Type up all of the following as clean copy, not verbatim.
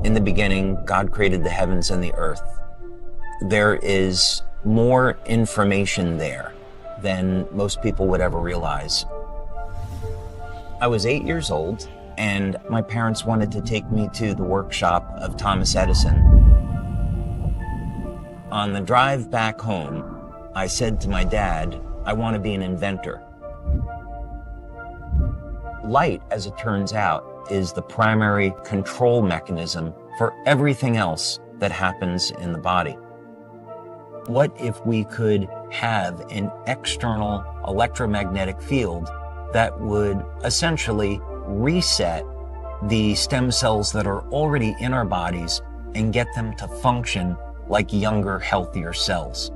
In the beginning, God created the heavens and the earth. There is more information there than most people would ever realize. I was 8 years old, and my parents wanted to take me to the workshop of Thomas Edison. On the drive back home, I said to my dad, I want to be an inventor. Light, as it turns out, is the primary control mechanism for everything else that happens in the body. What if we could have an external electromagnetic field that would essentially reset the stem cells that are already in our bodies and get them to function like younger, healthier cells?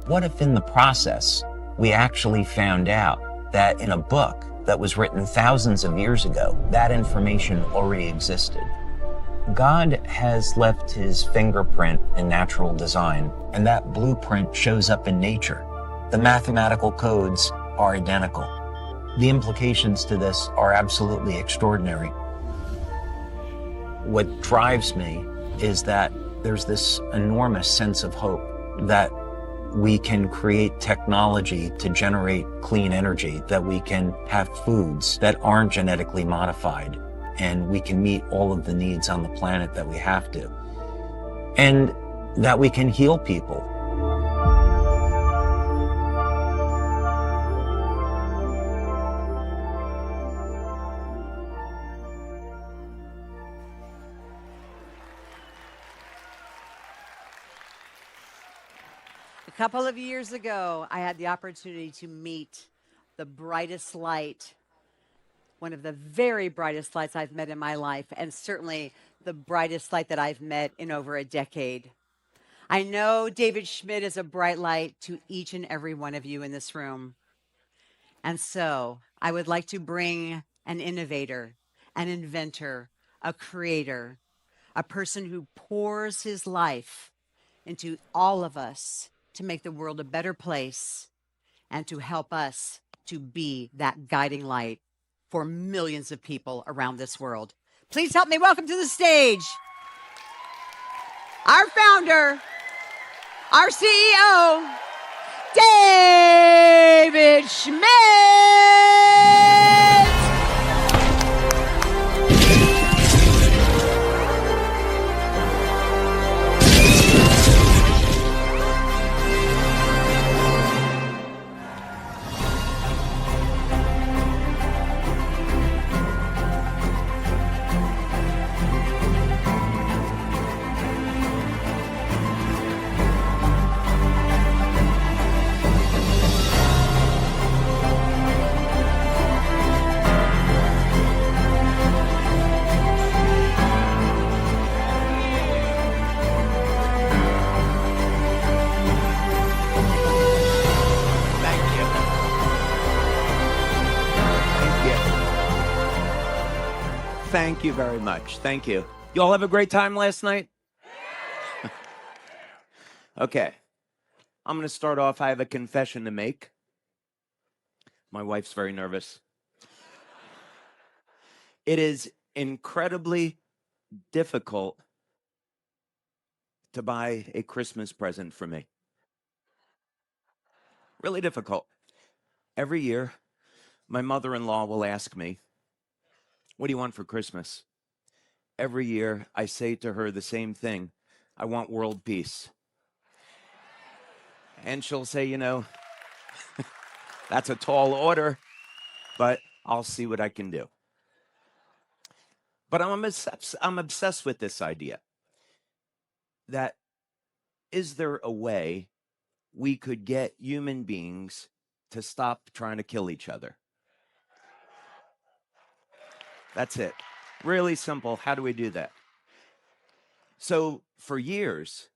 What if in the process, we actually found out that in a book that was written thousands of years ago, that information already existed? God has left his fingerprint in natural design, and that blueprint shows up in nature. The mathematical codes are identical. The implications to this are absolutely extraordinary. What drives me is that there's this enormous sense of hope that we can create technology to generate clean energy, that we can have foods that aren't genetically modified, and we can meet all of the needs on the planet that we have to, and that we can heal people. A couple of years ago, I had the opportunity to meet the brightest light, one of the very brightest lights I've met in my life, and certainly the brightest light that I've met in over a decade. I know David Schmidt is a bright light to each and every one of you in this room. And so I would like to bring an innovator, an inventor, a creator, a person who pours his life into all of us to make the world a better place and to help us to be that guiding light for millions of people around this world. Please help me welcome to the stage our founder, our CEO, David Schmidt. Thank you very much. Thank you. You all have a great time last night? Okay. I'm going to start off. I have a confession to make. My wife's very nervous. It is incredibly difficult to buy a Christmas present for me. Really difficult. Every year, my mother-in-law will ask me, what do you want for Christmas? Every year, I say to her the same thing. I want world peace. And she'll say, you know, that's a tall order, but I'll see what I can do. But I'm obsessed with this idea that is there a way we could get human beings to stop trying to kill each other? That's it. Really simple. How do we do that? So for years,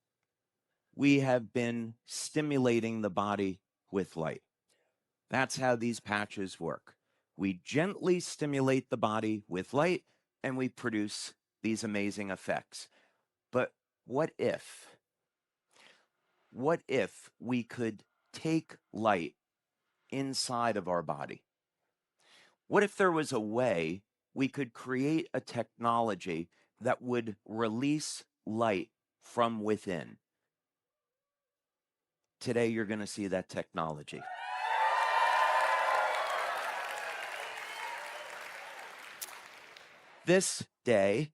we have been stimulating the body with light. That's how these patches work. We gently stimulate the body with light, and we produce these amazing effects. But what if we could take light inside of our body? What if there was a way we could create a technology that would release light from within. Today, you're going to see that technology. This day,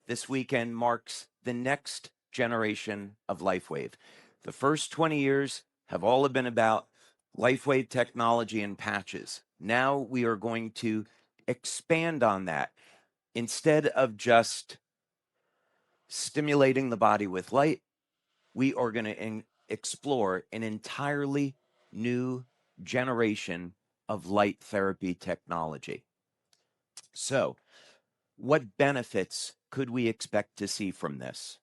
this weekend, marks the next generation of LifeWave. The first 20 years have all been about LifeWave technology and patches. Now we are going to expand on that. Instead of just stimulating the body with light, we are going to explore an entirely new generation of light therapy technology. So, what benefits could we expect to see from this?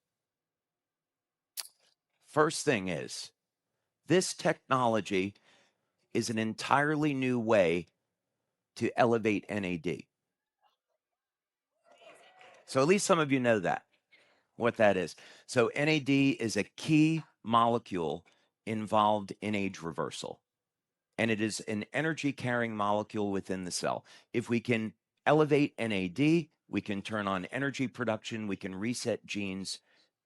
First thing is, this technology is an entirely new way to elevate NAD. So at least some of you know that, what that is. So NAD is a key molecule involved in age reversal, and it is an energy-carrying molecule within the cell. If we can elevate NAD, we can turn on energy production, we can reset genes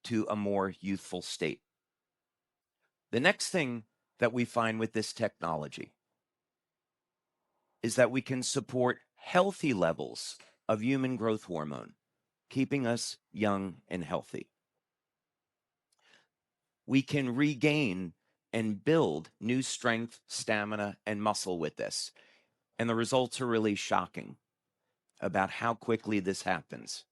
to a more youthful state. The next thing that we find with this technology is that we can support healthy levels of human growth hormone, keeping us young and healthy. We can regain and build new strength, stamina, and muscle with this. And the results are really shocking about how quickly this happens.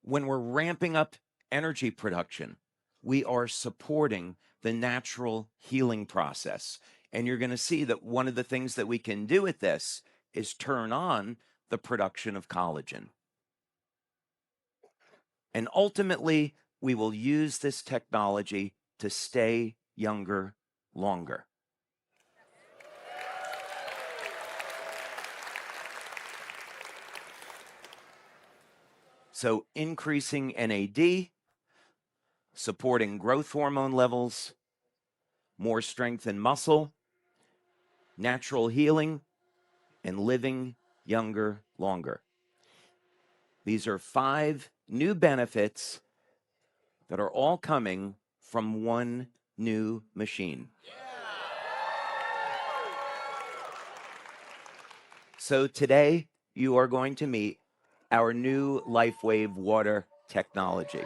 When we're ramping up energy production, we are supporting the natural healing process. And you're going to see that one of the things that we can do with this is turn on the production of collagen. And ultimately, we will use this technology to stay younger longer. So increasing NAD, supporting growth hormone levels, more strength and muscle, natural healing, and living younger longer. These are 5 new benefits that are all coming from one new machine. So today, you are going to meet our new LifeWave water technology.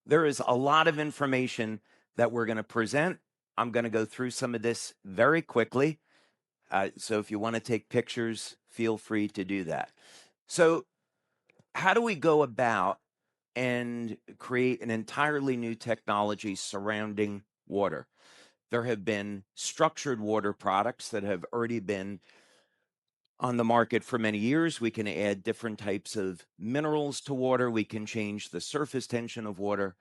There is a lot of information that we're going to present. I'm going to go through some of this very quickly. So if you want to take pictures, feel free to do that. So how do we go about and create an entirely new technology surrounding water? There have been structured water products that have already been on the market for many years. We can add different types of minerals to water. We can change the surface tension of water.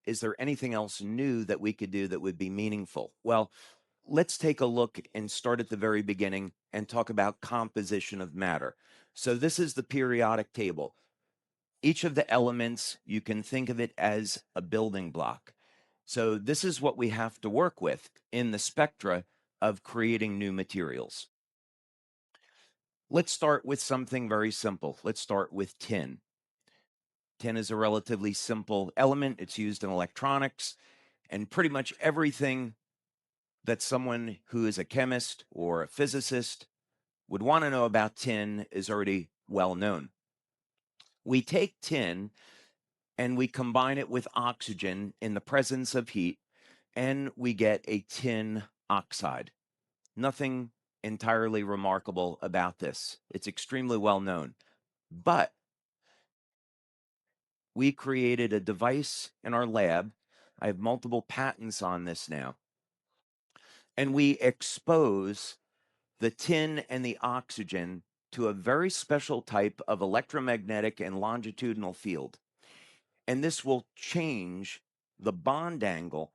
Is there anything else new that we could do that would be meaningful? Well, let's take a look and start at the very beginning and talk about composition of matter. So this is the periodic table. Each of the elements, you can think of it as a building block. So this is what we have to work with in the spectra of creating new materials. Let's start with something very simple. Let's start with tin. Tin is a relatively simple element. It's used in electronics, and pretty much everything that someone who is a chemist or a physicist would want to know about tin is already well known. We take tin and we combine it with oxygen in the presence of heat, and we get a tin oxide. Nothing entirely remarkable about this. It's extremely well known. But we created a device in our lab. I have multiple patents on this now. And we expose the tin and the oxygen to a very special type of electromagnetic and longitudinal field. And this will change the bond angle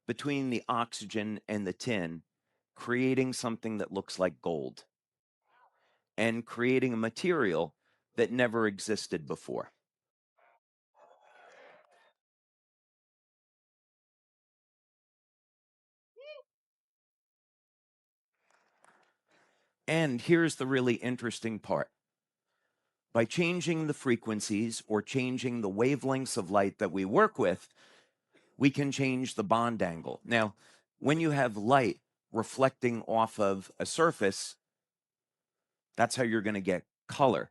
between the oxygen and the tin, creating something that looks like gold and creating a material that never existed before. And here's the really interesting part. By changing the frequencies or changing the wavelengths of light that we work with, we can change the bond angle. Now, when you have light reflecting off of a surface, that's how you're going to get color.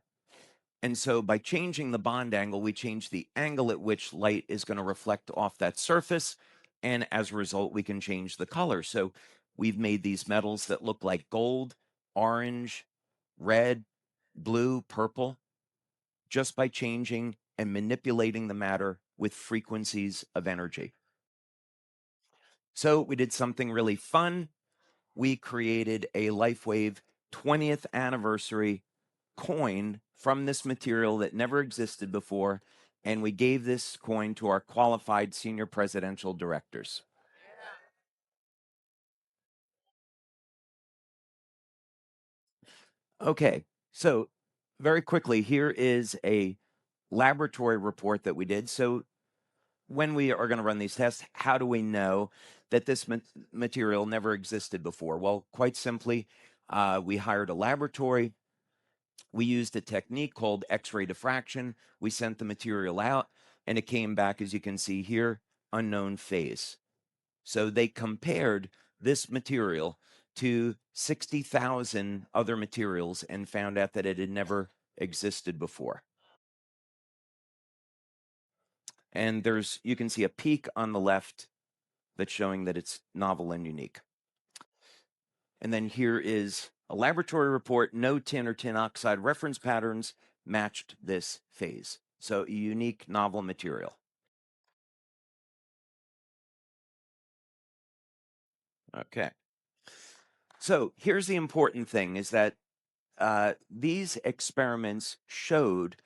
And so by changing the bond angle, we change the angle at which light is going to reflect off that surface. And as a result, we can change the color. So we've made these metals that look like gold, orange, red, blue, purple, just by changing and manipulating the matter with frequencies of energy. So we did something really fun. We created a LifeWave 20th anniversary coin from this material that never existed before, and we gave this coin to our qualified senior presidential directors. Okay, so very quickly, here is a laboratory report that we did. So when we are going to run these tests, how do we know that this material never existed before? Well, quite simply, we hired a laboratory. We used a technique called X-ray diffraction. We sent the material out, and it came back, as you can see here, unknown phase. So they compared this material to 60,000 other materials and found out that it had never existed before. And you can see a peak on the left that's showing that it's novel and unique. And then here is a laboratory report. No tin or tin oxide reference patterns matched this phase. So a unique, novel material. Okay. So here's the important thing is that these experiments showed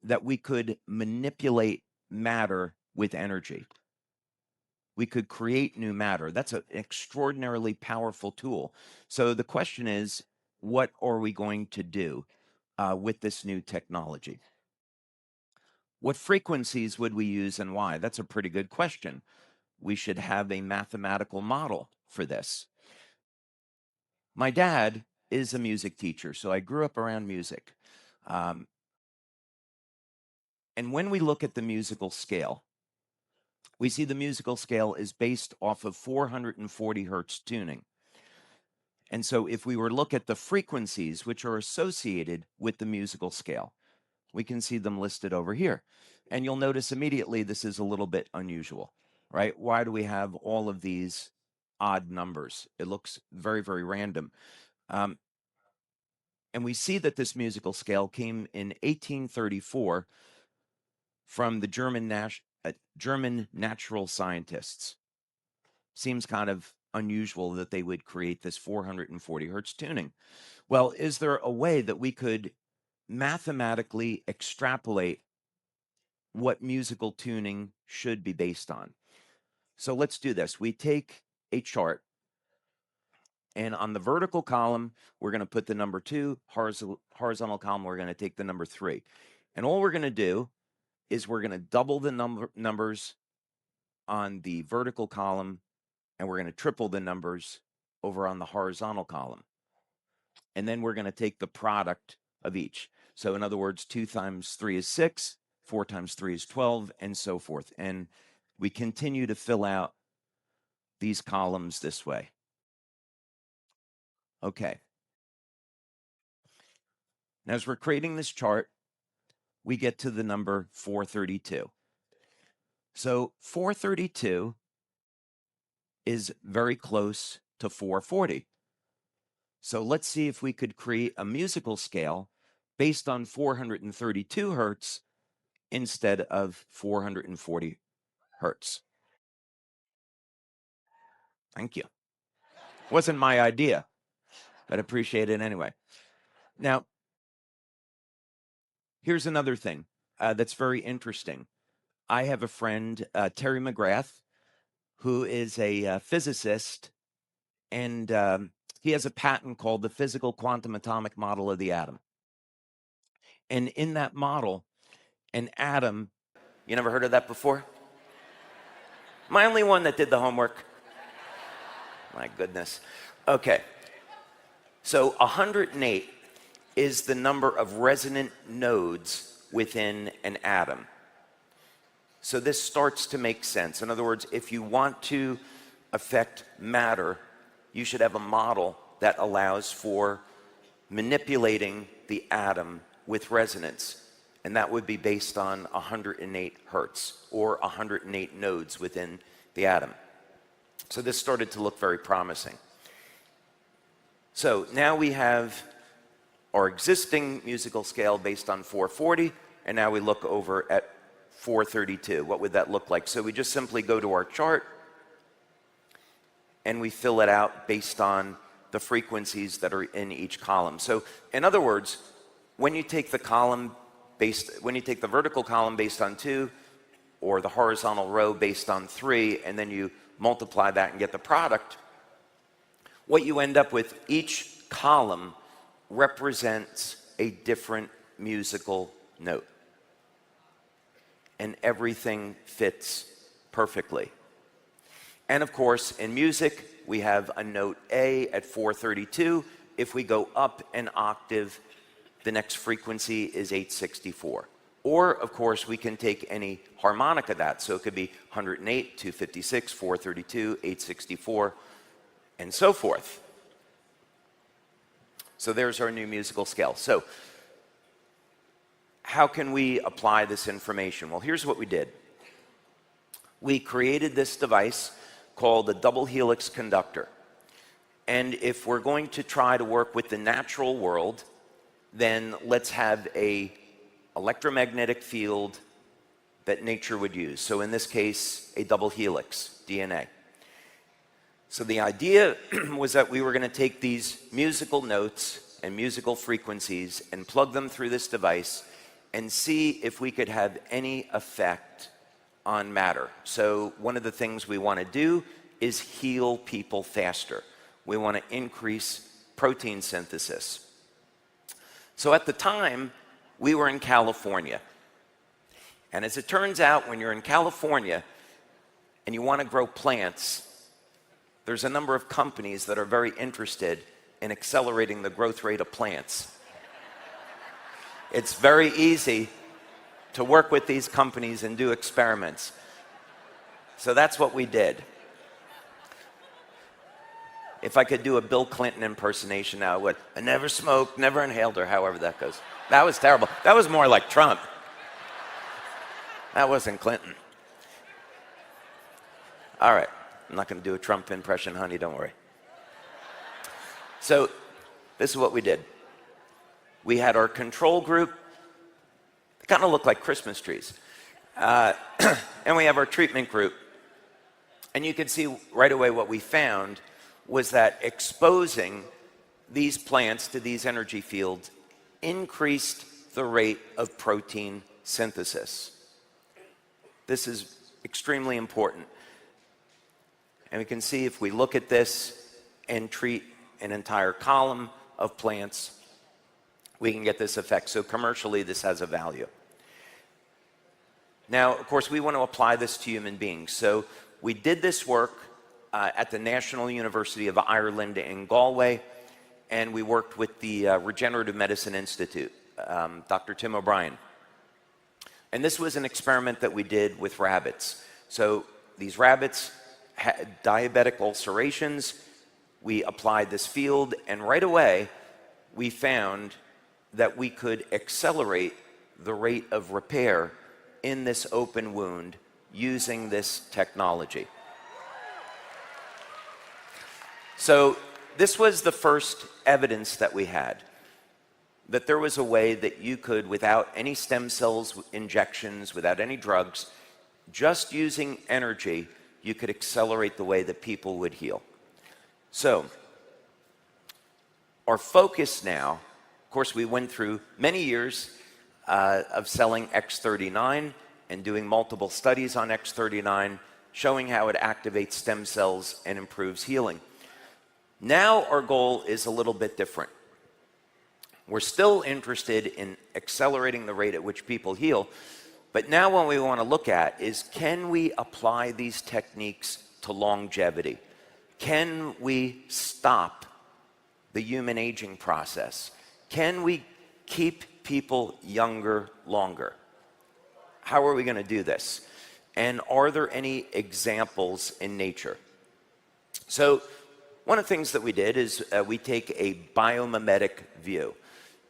that we could manipulate matter with energy. We could create new matter. That's an extraordinarily powerful tool. So the question is, what are we going to do with this new technology? What frequencies would we use and why? That's a pretty good question. We should have a mathematical model for this. My dad is a music teacher, so I grew up around music. And when we look at the musical scale, we see the musical scale is based off of 440 hertz tuning. And so if we were to look at the frequencies which are associated with the musical scale, we can see them listed over here. And you'll notice immediately this is a little bit unusual, right? Why do we have all of these odd numbers? It looks very, very random. And we see that this musical scale came in 1834 from the German natural scientists. Seems kind of unusual that they would create this 440 hertz tuning. Well, is there a way that we could mathematically extrapolate what musical tuning should be based on? So let's do this. We take a chart, and on the vertical column, we're going to put the number 2, horizontal column, we're going to take the number 3. And all we're going to do is we're going to double the numbers on the vertical column, and we're going to triple the numbers over on the horizontal column. And then we're going to take the product of each. So in other words, 2 times 3 is 6, 4 times 3 is 12, and so forth. And we continue to fill out these columns this way. Okay. Now, as we're creating this chart, we get to the number 432. So 432 is very close to 440. So let's see if we could create a musical scale based on 432 hertz instead of 440 hertz. Thank you. Wasn't my idea, but I appreciate it anyway. Now, here's another thing that's very interesting. I have a friend, Terry McGrath, who is a physicist, and he has a patent called the physical quantum atomic model of the atom. And in that model, an atom, you never heard of that before? Am I only one that did the homework? My goodness. Okay. So 108 is the number of resonant nodes within an atom. So this starts to make sense. In other words, if you want to affect matter, you should have a model that allows for manipulating the atom with resonance. And that would be based on 108 hertz, or 108 nodes within the atom. So this started to look very promising. So now we have our existing musical scale based on 440, and now we look over at 432. What would that look like? So we just simply go to our chart, and we fill it out based on the frequencies that are in each column. So in other words, when you take the vertical column based on 2, or the horizontal row based on 3, and then you multiply that and get the product, what you end up with, each column represents a different musical note. And everything fits perfectly. And of course, in music, we have a note A at 432. If we go up an octave, the next frequency is 864. Or, of course, we can take any harmonic of that. So it could be 108, 256, 432, 864, and so forth. So there's our new musical scale. So how can we apply this information? Well, here's what we did. We created this device called a double helix conductor. And if we're going to try to work with the natural world, then let's have a electromagnetic field that nature would use. So in this case, a double helix, DNA. So the idea was that we were going to take these musical notes and musical frequencies and plug them through this device and see if we could have any effect on matter. So one of the things we want to do is heal people faster. We want to increase protein synthesis. So at the time, we were in California. And as it turns out, when you're in California and you want to grow plants, there's a number of companies that are very interested in accelerating the growth rate of plants. It's very easy to work with these companies and do experiments. So that's what we did. If I could do a Bill Clinton impersonation now, I would. I never smoked, never inhaled, or however that goes. That was terrible. That was more like Trump. That wasn't Clinton. All right. I'm not going to do a Trump impression, honey, don't worry. So this is what we did. We had our control group. They kind of look like Christmas trees. And we have our treatment group. And you can see right away what we found was that exposing these plants to these energy fields increased the rate of protein synthesis. This is extremely important. And we can see if we look at this and treat an entire column of plants, we can get this effect. So commercially, this has a value. Now, of course, we want to apply this to human beings. So we did this work at the National University of Ireland in Galway, and we worked with the Regenerative Medicine Institute, Dr. Tim O'Brien. And this was an experiment that we did with rabbits. So these rabbits had diabetic ulcerations. We applied this field, and right away, we found that we could accelerate the rate of repair in this open wound using this technology. So this was the first evidence that we had, that there was a way that you could, without any stem cells injections, without any drugs, just using energy, you could accelerate the way that people would heal. So our focus now, of course, we went through many years of selling X39 and doing multiple studies on X39, showing how it activates stem cells and improves healing. Now our goal is a little bit different. We're still interested in accelerating the rate at which people heal, but now what we want to look at is, can we apply these techniques to longevity? Can we stop the human aging process. Can we keep people younger longer? How are we going to do this? And are there any examples in nature? So one of the things that we did is we take a biomimetic view,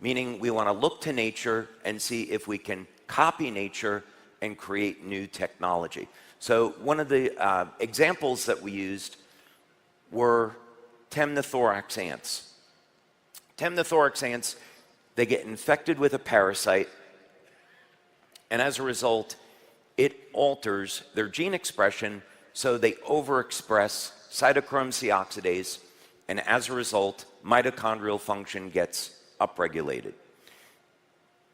meaning we want to look to nature and see if we can copy nature and create new technology. So one of the examples that we used were temnothorax ants. Temnothorax ants, they get infected with a parasite, and as a result, it alters their gene expression, so they overexpress cytochrome C oxidase, and as a result, mitochondrial function gets upregulated.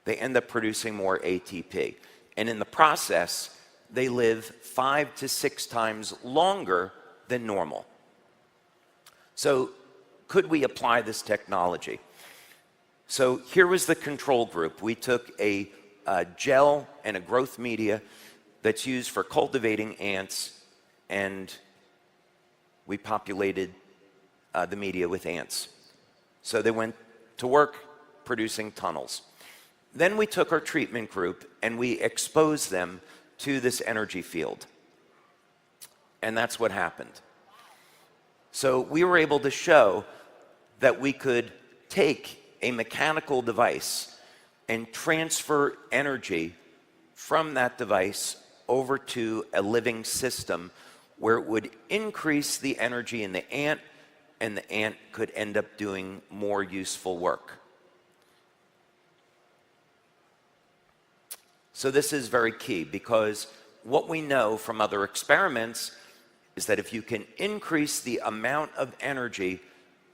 They end up producing more ATP. And in the process, they live 5 to 6 times longer than normal. So could we apply this technology? So here was the control group. We took a gel and a growth media that's used for cultivating ants, and we populated the media with ants. So they went to work producing tunnels. Then we took our treatment group and we exposed them to this energy field. And that's what happened. So we were able to show that we could take a mechanical device and transfer energy from that device over to a living system where it would increase the energy in the ant, and the ant could end up doing more useful work. So this is very key, because what we know from other experiments is that if you can increase the amount of energy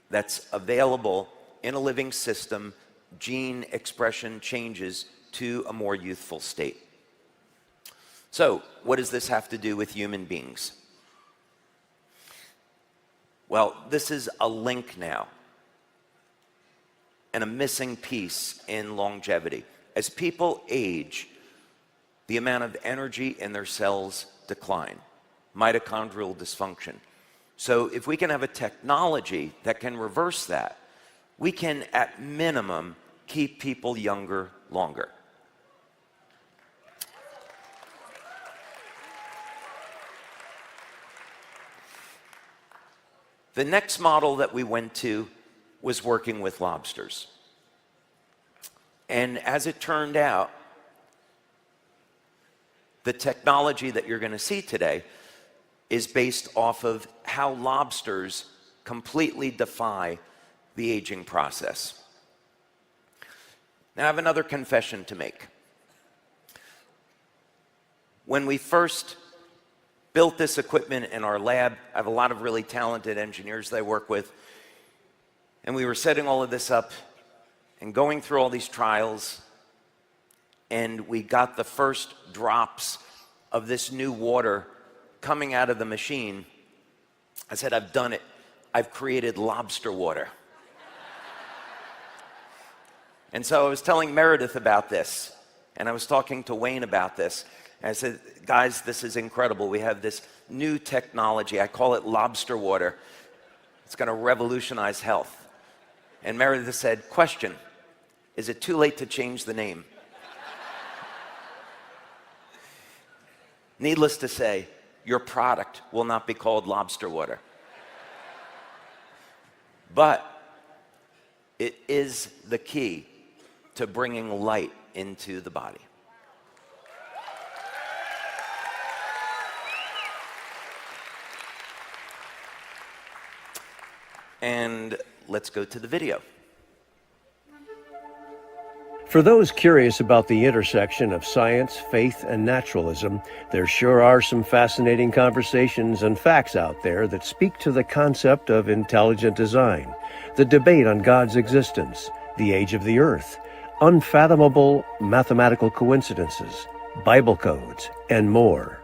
that's available in a living system, gene expression changes to a more youthful state. So what does this have to do with human beings? Well, this is a link now and a missing piece in longevity. As people age, the amount of energy in their cells decline, mitochondrial dysfunction. So if we can have a technology that can reverse that, we can, at minimum, keep people younger longer. The next model that we went to was working with lobsters. And as it turned out, the technology that you're going to see today is based off of how lobsters completely defy the aging process. Now, I have another confession to make. When we first built this equipment in our lab, I have a lot of really talented engineers that I work with, and we were setting all of this up and going through all these trials, and we got the first drops of this new water coming out of the machine. I said, I've done it. I've created lobster water. And so I was telling Meredith about this, and I was talking to Wayne about this, and I said, guys, this is incredible. We have this new technology. I call it lobster water. It's going to revolutionize health. And Meredith said, question, is it too late to change the name? Needless to say, your product will not be called lobster water. But it is the key to bringing light into the body. And let's go to the video. For those curious about the intersection of science, faith, and naturalism, there sure are some fascinating conversations and facts out there that speak to the concept of intelligent design, the debate on God's existence, the age of the earth, unfathomable mathematical coincidences, Bible codes, and more.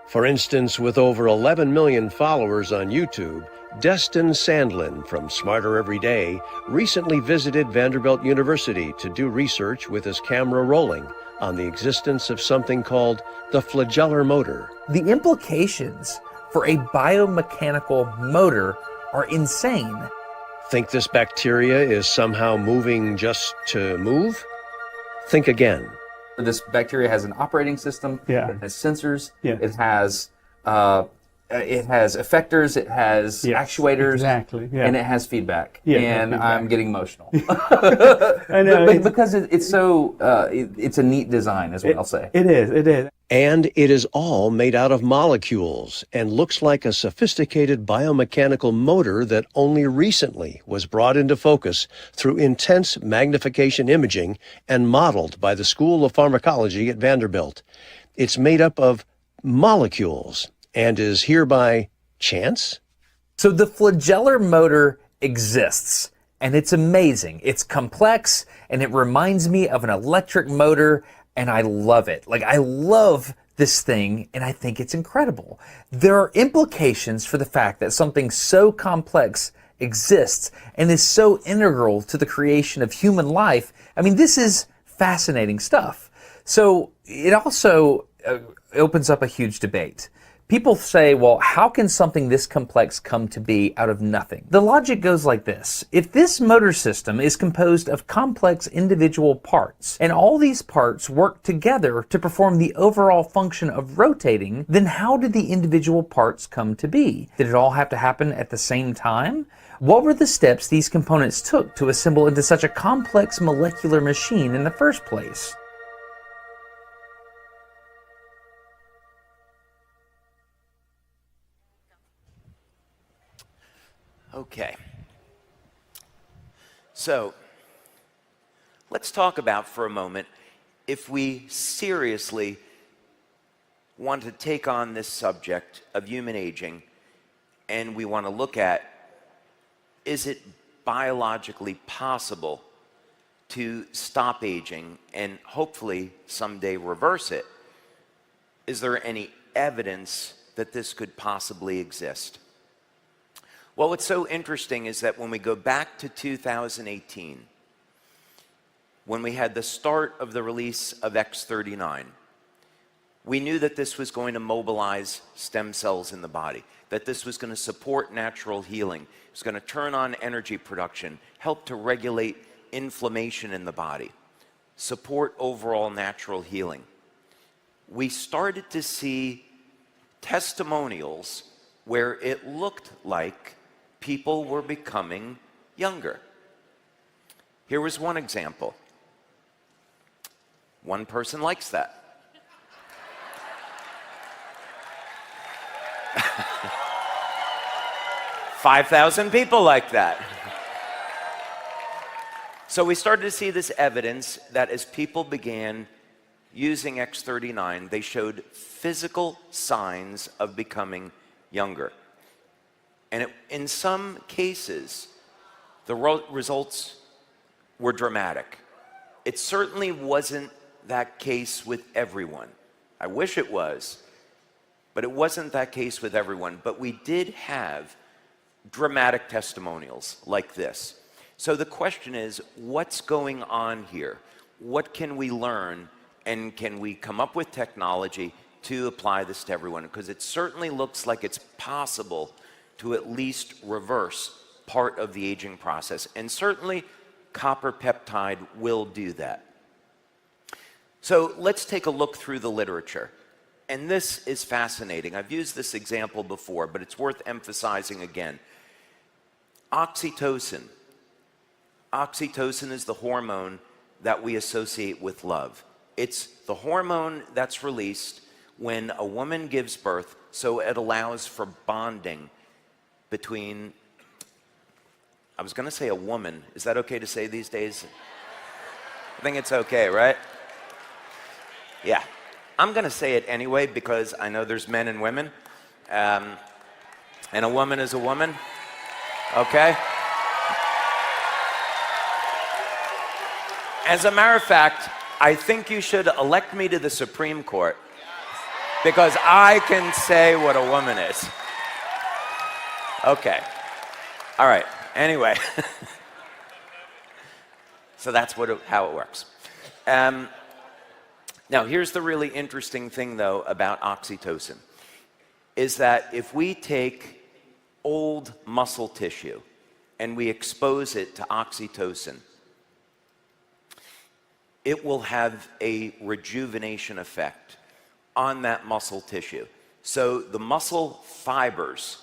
For instance, with over 11 million followers on YouTube, Destin Sandlin from Smarter Every Day recently visited Vanderbilt University to do research with his camera rolling on the existence of something called the flagellar motor. The implications for a biomechanical motor are insane. Think this bacteria is somehow moving just to move? Think again. This bacteria has an operating system. Yeah. It has sensors. Yeah. It has effectors. It has actuators. Exactly. Yeah. And it has feedback. Yeah, and feedback. I'm getting emotional. I know. Because it's so it's a neat design, is what I'll say. It is. It is. And it is all made out of molecules and looks like a sophisticated biomechanical motor that only recently was brought into focus through intense magnification imaging and modeled by the School of Pharmacology at Vanderbilt. It's made up of molecules and is hereby chance? So the flagellar motor exists, and it's amazing. It's complex, and it reminds me of an electric motor, and I love it. Like, I love this thing, and I think it's incredible. There are implications for the fact that something so complex exists and is so integral to the creation of human life. I mean, this is fascinating stuff. So it also opens up a huge debate. People say, well, how can something this complex come to be out of nothing? The logic goes like this. If this motor system is composed of complex individual parts, and all these parts work together to perform the overall function of rotating, then how did the individual parts come to be? Did it all have to happen at the same time? What were the steps these components took to assemble into such a complex molecular machine in the first place? Okay. So, let's talk about for a moment if we seriously want to take on this subject of human aging and we want to look at, is it biologically possible to stop aging and hopefully someday reverse it? Is there any evidence that this could possibly exist? Well, what's so interesting is that when we go back to 2018, when we had the start of the release of X39, we knew that this was going to mobilize stem cells in the body, that this was going to support natural healing, it was going to turn on energy production, help to regulate inflammation in the body, support overall natural healing. We started to see testimonials where it looked like people were becoming younger. Here was one example. One person likes that. 5,000 people like that. So we started to see this evidence that as people began using X39, they showed physical signs of becoming younger. And in some cases, the results were dramatic. It certainly wasn't that case with everyone. I wish it was, but it wasn't that case with everyone. But we did have dramatic testimonials like this. So the question is, what's going on here? What can we learn, and can we come up with technology to apply this to everyone? Because it certainly looks like it's possible to at least reverse part of the aging process. And certainly copper peptide will do that. So let's take a look through the literature. And this is fascinating. I've used this example before, but it's worth emphasizing again. Oxytocin. Oxytocin is the hormone that we associate with love. It's the hormone that's released when a woman gives birth, so it allows for bonding between, I was going to say a woman. Is that okay to say these days? I think it's okay, right? Yeah. I'm going to say it anyway because I know there's men and women. And a woman is a woman. Okay? As a matter of fact, I think you should elect me to the Supreme Court because I can say what a woman is. Okay. All right. Anyway. So that's how it works. Now, here's the really interesting thing, though, about oxytocin, is that if we take old muscle tissue and we expose it to oxytocin, it will have a rejuvenation effect on that muscle tissue. So the muscle fibers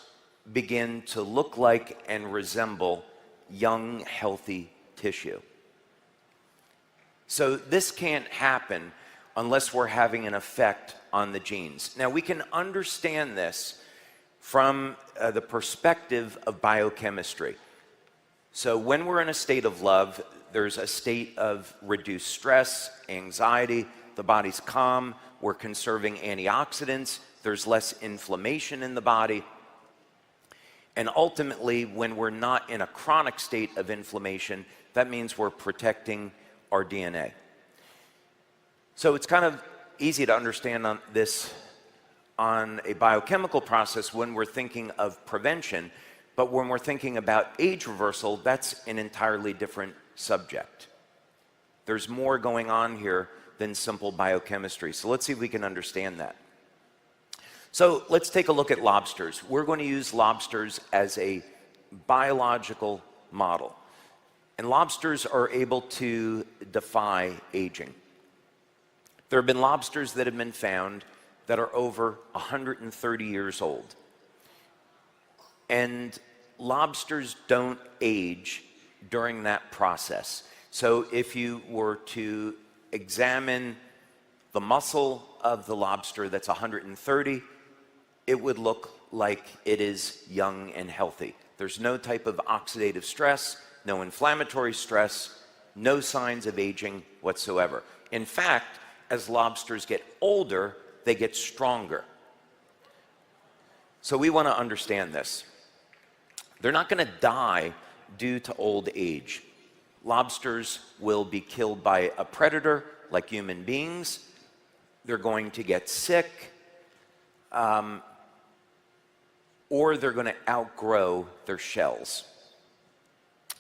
begin to look like and resemble young, healthy tissue. So this can't happen unless we're having an effect on the genes. Now, we can understand this from the perspective of biochemistry. So when we're in a state of love, there's a state of reduced stress, anxiety, the body's calm, we're conserving antioxidants, there's less inflammation in the body. And ultimately, when we're not in a chronic state of inflammation, that means we're protecting our DNA. So it's kind of easy to understand this on a biochemical process when we're thinking of prevention, but when we're thinking about age reversal, that's an entirely different subject. There's more going on here than simple biochemistry. So let's see if we can understand that. So let's take a look at lobsters. We're going to use lobsters as a biological model. And lobsters are able to defy aging. There have been lobsters that have been found that are over 130 years old. And lobsters don't age during that process. So if you were to examine the muscle of the lobster that's 130, it would look like it is young and healthy. There's no type of oxidative stress, no inflammatory stress, no signs of aging whatsoever. In fact, as lobsters get older, they get stronger. So we want to understand this. They're not going to die due to old age. Lobsters will be killed by a predator like human beings. They're going to get sick, or they're going to outgrow their shells.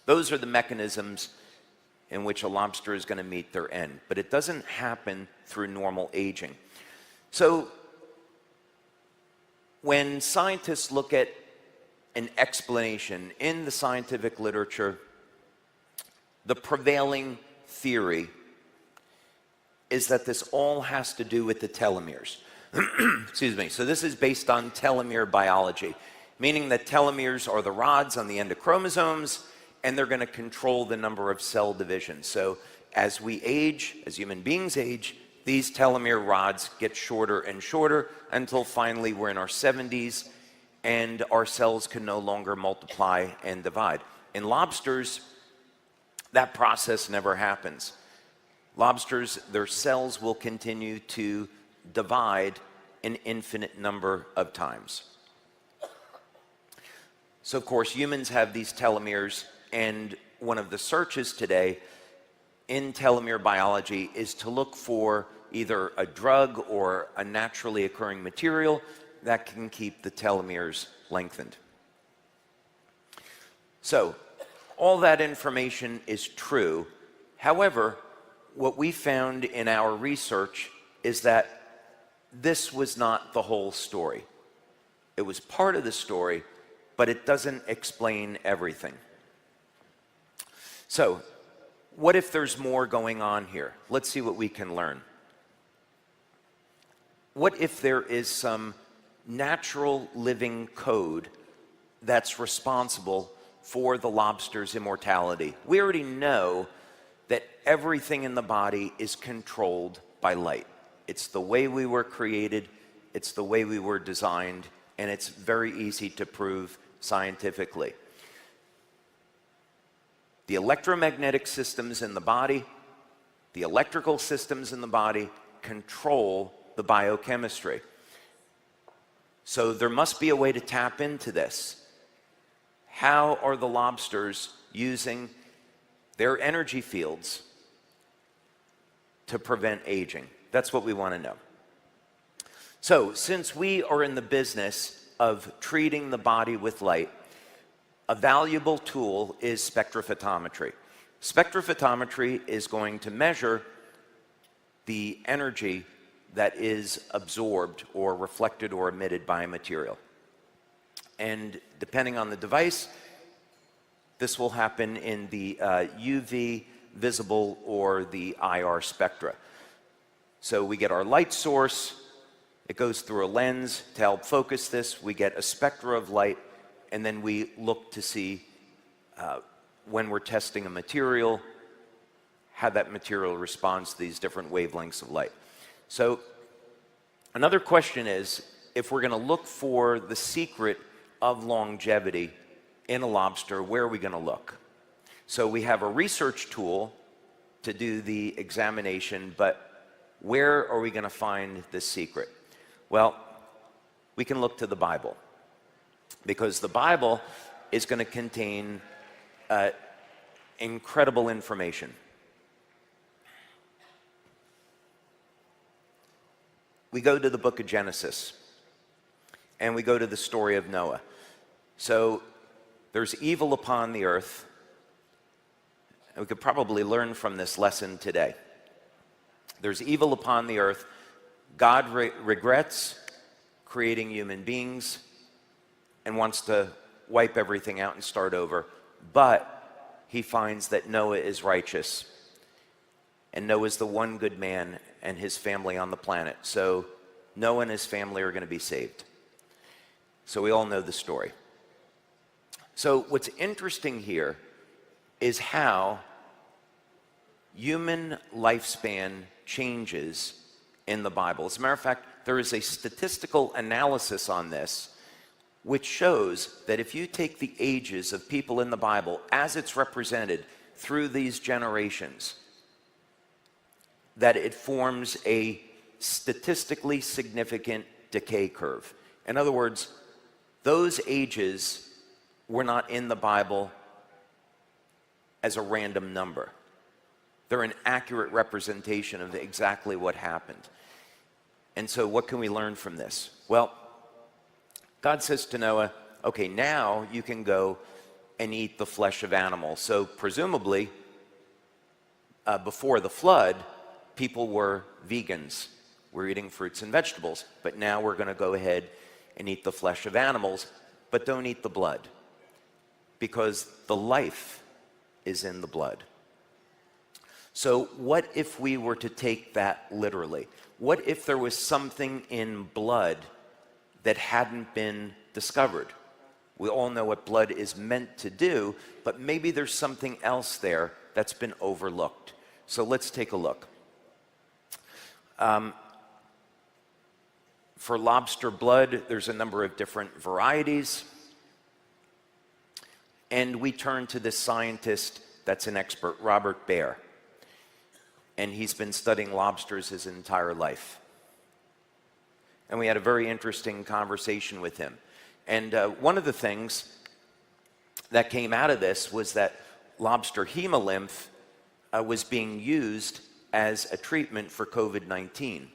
Those are the mechanisms in which a lobster is going to meet their end, but it doesn't happen through normal aging. So when scientists look at an explanation in the scientific literature, the prevailing theory is that this all has to do with the telomeres. Excuse me. So this is based on telomere biology, meaning that telomeres are the rods on the end of chromosomes, and they're going to control the number of cell divisions. So as we age, as human beings age, these telomere rods get shorter and shorter until finally we're in our 70s and our cells can no longer multiply and divide. In lobsters, that process never happens. Lobsters, their cells will continue to divide an infinite number of times. So of course, humans have these telomeres, and one of the searches today in telomere biology is to look for either a drug or a naturally occurring material that can keep the telomeres lengthened. So all that information is true. However, what we found in our research is that this was not the whole story. It was part of the story, but it doesn't explain everything. So, what if there's more going on here? Let's see what we can learn. What if there is some natural living code that's responsible for the lobster's immortality? We already know that everything in the body is controlled by light. It's the way we were created, it's the way we were designed, and it's very easy to prove scientifically. The electromagnetic systems in the body, the electrical systems in the body control the biochemistry. So there must be a way to tap into this. How are the lobsters using their energy fields to prevent aging? That's what we want to know. So since we are in the business of treating the body with light, a valuable tool is spectrophotometry. Spectrophotometry is going to measure the energy that is absorbed or reflected or emitted by a material. And depending on the device, This will happen in the UV, visible, or the IR spectra. So we get our light source, it goes through a lens to help focus this, we get a spectra of light, and then we look to see when we're testing a material, how that material responds to these different wavelengths of light. So another question is, if we're going to look for the secret of longevity in a lobster, where are we going to look? So we have a research tool to do the examination, but where are we going to find this secret? Well, we can look to the Bible, because the Bible is going to contain incredible information. We go to the book of Genesis, and we go to the story of Noah. So there's evil upon the earth, and we could probably learn from this lesson today. There's evil upon the earth. God regrets creating human beings and wants to wipe everything out and start over, but he finds that Noah is righteous, and Noah is the one good man and his family on the planet. So Noah and his family are going to be saved. So we all know the story. So what's interesting here is how human lifespan changes in the Bible. As a matter of fact, there is a statistical analysis on this which shows that if you take the ages of people in the Bible as it's represented through these generations, that it forms a statistically significant decay curve. In other words, those ages were not in the Bible as a random number. They're an accurate representation of exactly what happened. And so what can we learn from this? Well, God says to Noah, okay, now you can go and eat the flesh of animals. So presumably, before the flood, people were vegans. We're eating fruits and vegetables. But now we're going to go ahead and eat the flesh of animals, but don't eat the blood, because the life is in the blood. So what if we were to take that literally? What if there was something in blood that hadn't been discovered? We all know what blood is meant to do, but maybe there's something else there that's been overlooked. So let's take a look. For lobster blood, there's a number of different varieties. And we turn to this scientist that's an expert, Robert Baer. And he's been studying lobsters his entire life. And we had a very interesting conversation with him. And one of the things that came out of this was that lobster hemolymph was being used as a treatment for COVID-19.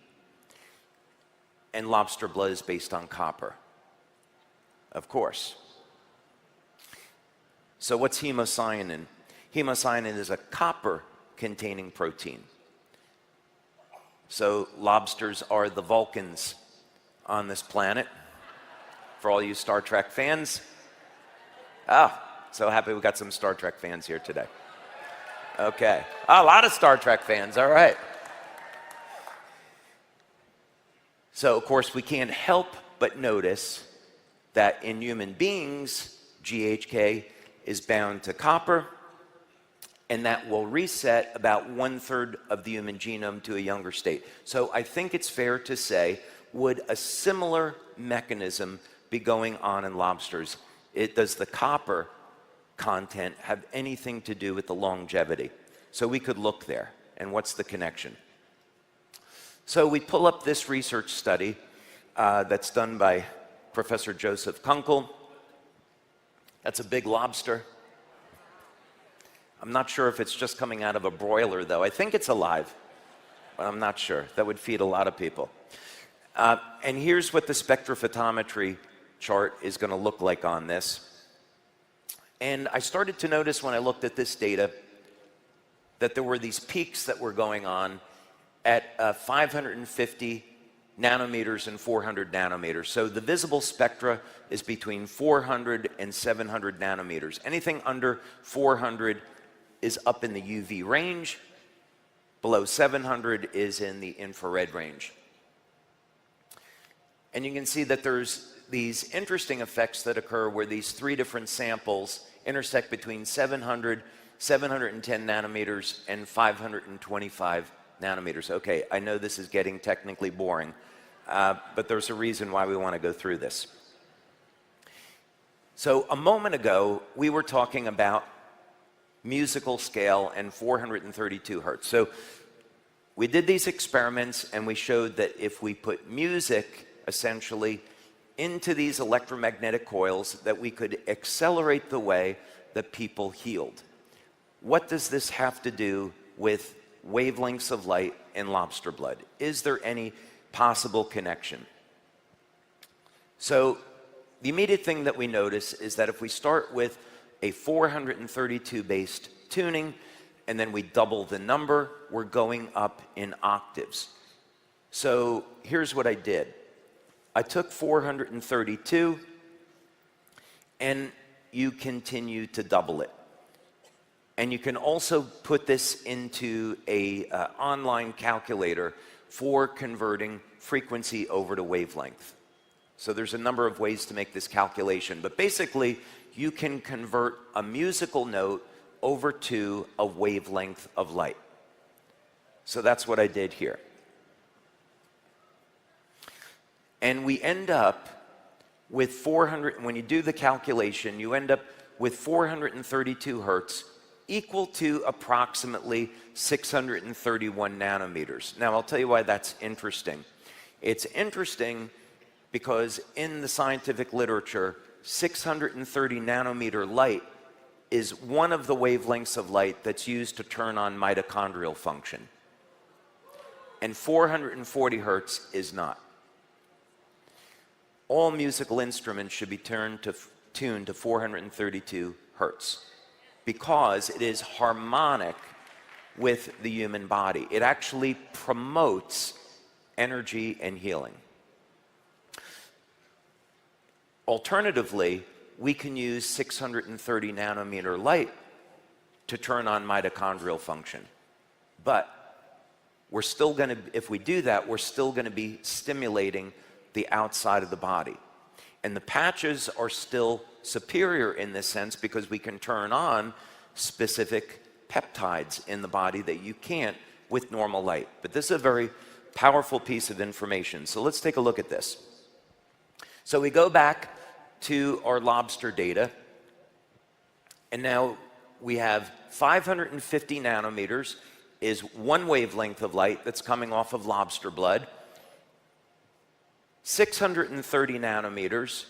And lobster blood is based on copper, of course. So what's hemocyanin? Hemocyanin is a copper-containing protein. So lobsters are the Vulcans on this planet. For all you Star Trek fans. So happy we got some Star Trek fans here today. Okay. A lot of Star Trek fans, all right. So, of course, we can't help but notice that in human beings, GHK is bound to copper, and that will reset about 1/3 of the human genome to a younger state. So I think it's fair to say, would a similar mechanism be going on in lobsters? Does the copper content have anything to do with the longevity? So we could look there. And what's the connection? So we pull up this research study that's done by Professor Joseph Kunkel. That's a big lobster. I'm not sure if it's just coming out of a broiler, though. I think it's alive, but I'm not sure. That would feed a lot of people. And here's what the spectrophotometry chart is going to look like on this. And I started to notice when I looked at this data that there were these peaks that were going on at 550 nanometers and 400 nanometers. So the visible spectra is between 400 and 700 nanometers. Anything under 400 is up in the UV range. Below 700 is in the infrared range. And you can see that there's these interesting effects that occur where these three different samples intersect between 700, 710 nanometers, and 525 nanometers. Okay, I know this is getting technically boring, but there's a reason why we want to go through this. So a moment ago, we were talking about musical scale and 432 hertz. So we did these experiments and we showed that if we put music essentially into these electromagnetic coils, that we could accelerate the way that people healed. What does this have to do with wavelengths of light in lobster blood? Is there any possible connection? So the immediate thing that we notice is that if we start with a 432 based tuning and then we double the number, we're going up in octaves. So here's what I did. I took 432 and you continue to double it. And you can also put this into a online calculator for converting frequency over to wavelength. So there's a number of ways to make this calculation, but basically you can convert a musical note over to a wavelength of light. So that's what I did here. And we end up with 400, when you do the calculation, you end up with 432 hertz equal to approximately 631 nanometers. Now, I'll tell you why that's interesting. It's interesting because in the scientific literature, 630 nanometer light is one of the wavelengths of light that's used to turn on mitochondrial function. And 440 hertz is not. All musical instruments should be tuned to 432 hertz because it is harmonic with the human body. It actually promotes energy and healing. Alternatively, we can use 630 nanometer light to turn on mitochondrial function. But we're still going to, if we do that, we're still going to be stimulating the outside of the body. And the patches are still superior in this sense because we can turn on specific peptides in the body that you can't with normal light. But this is a very powerful piece of information. So let's take a look at this. So we go back to our lobster data, and now we have 550 nanometers is one wavelength of light that's coming off of lobster blood. 630 nanometers,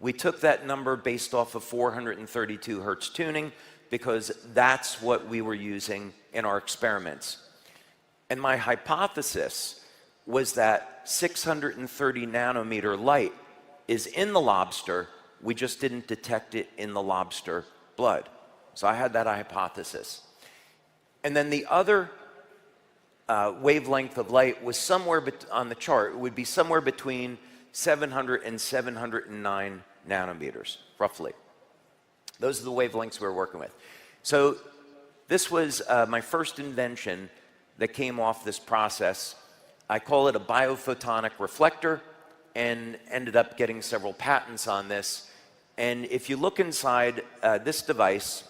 we took that number based off of 432 hertz tuning because that's what we were using in our experiments. And my hypothesis was that 630 nanometer light is in the lobster, we just didn't detect it in the lobster blood. So I had that hypothesis. And then the other wavelength of light was somewhere on the chart. It would be somewhere between 700 and 709 nanometers, roughly. Those are the wavelengths we were working with. So this was my first invention that came off this process. I call it a biophotonic reflector and ended up getting several patents on this. And if you look inside this device,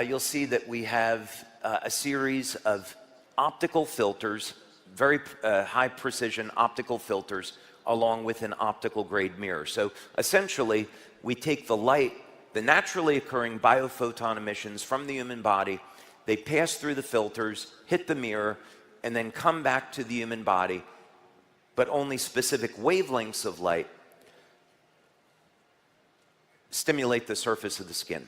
you'll see that we have a series of optical filters, very high precision optical filters, along with an optical grade mirror. So essentially, we take the light, the naturally occurring biophoton emissions from the human body, they pass through the filters, hit the mirror, and then come back to the human body, but only specific wavelengths of light stimulate the surface of the skin.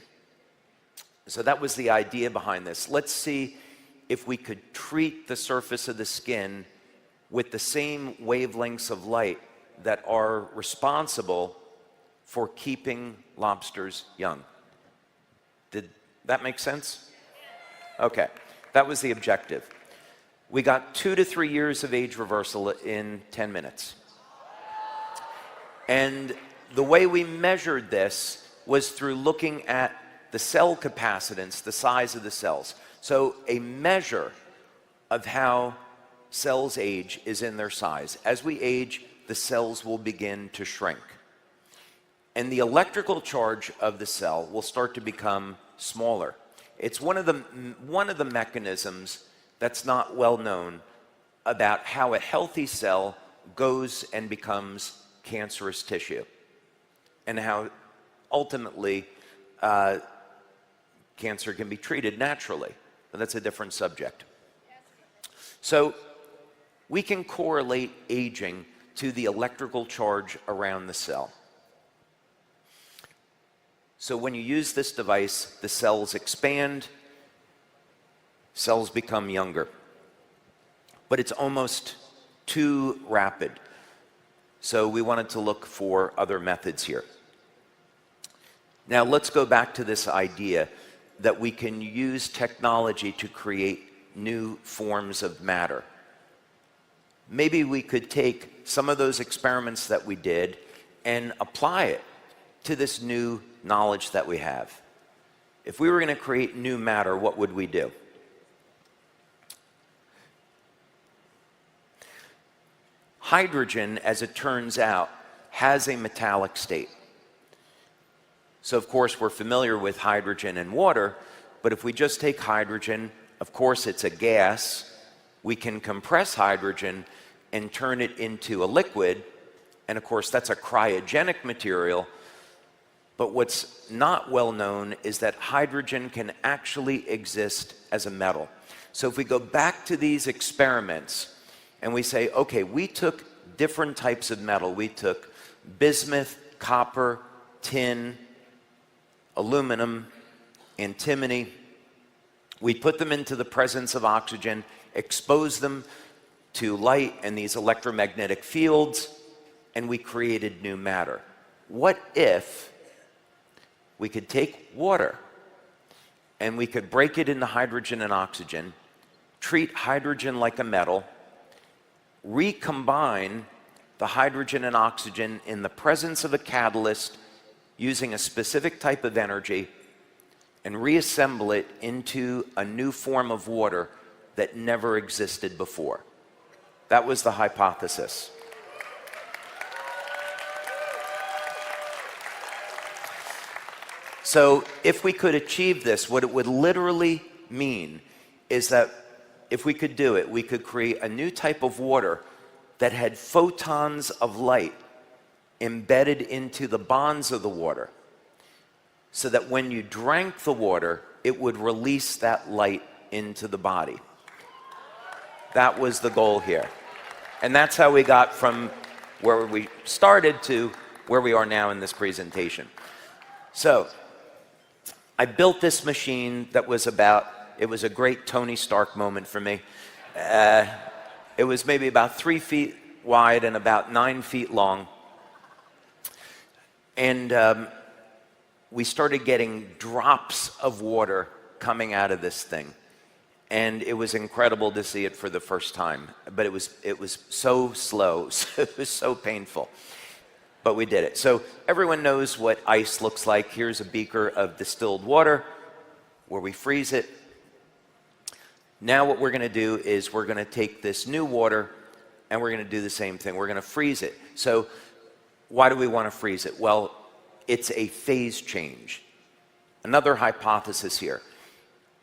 So that was the idea behind this. Let's see if we could treat the surface of the skin with the same wavelengths of light that are responsible for keeping lobsters young. Did that make sense? Okay, that was the objective. We got 2 to 3 years of age reversal in 10 minutes. And the way we measured this was through looking at the cell capacitance, the size of the cells. So a measure of how cells age is in their size. As we age, the cells will begin to shrink. And the electrical charge of the cell will start to become smaller. It's one of the mechanisms that's not well known about how a healthy cell goes and becomes cancerous tissue, and how ultimately cancer can be treated naturally. But that's a different subject. So we can correlate aging to the electrical charge around the cell. So when you use this device, the cells expand, cells become younger. But it's almost too rapid. So we wanted to look for other methods here. Now let's go back to this idea that we can use technology to create new forms of matter. Maybe we could take some of those experiments that we did and apply it to this new knowledge that we have. If we were going to create new matter, what would we do? Hydrogen, as it turns out, has a metallic state. So of course we're familiar with hydrogen and water, but if we just take hydrogen, of course it's a gas. We can compress hydrogen and turn it into a liquid, and of course that's a cryogenic material. But what's not well known is that hydrogen can actually exist as a metal. So if we go back to these experiments and we say, okay, we took different types of metal. We took bismuth, copper, tin, aluminum, antimony. We put them into the presence of oxygen, exposed them to light and these electromagnetic fields, and we created new matter. What if we could take water and we could break it into hydrogen and oxygen, treat hydrogen like a metal, recombine the hydrogen and oxygen in the presence of a catalyst using a specific type of energy, and reassemble it into a new form of water that never existed before? That was the hypothesis. So if we could achieve this, what it would literally mean is that if we could do it, we could create a new type of water that had photons of light embedded into the bonds of the water, so that when you drank the water, it would release that light into the body. That was the goal here. And that's how we got from where we started to where we are now in this presentation. So I built this machine that was it was a great Tony Stark moment for me. It was maybe about 3 feet wide and about 9 feet long. And we started getting drops of water coming out of this thing. And it was incredible to see it for the first time. But it was so slow, it was so painful. But we did it. So everyone knows what ice looks like. Here's a beaker of distilled water where we freeze it. Now what we're going to do is we're going to take this new water and we're going to do the same thing. We're going to freeze it. So why do we want to freeze it? Well, it's a phase change. Another hypothesis here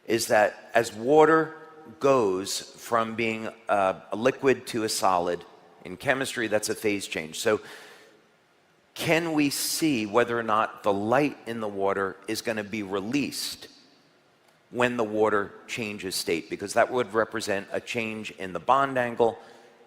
is that as water goes from being a liquid to a solid, in chemistry that's a phase change. So can we see whether or not the light in the water is going to be released when the water changes state? Because that would represent a change in the bond angle.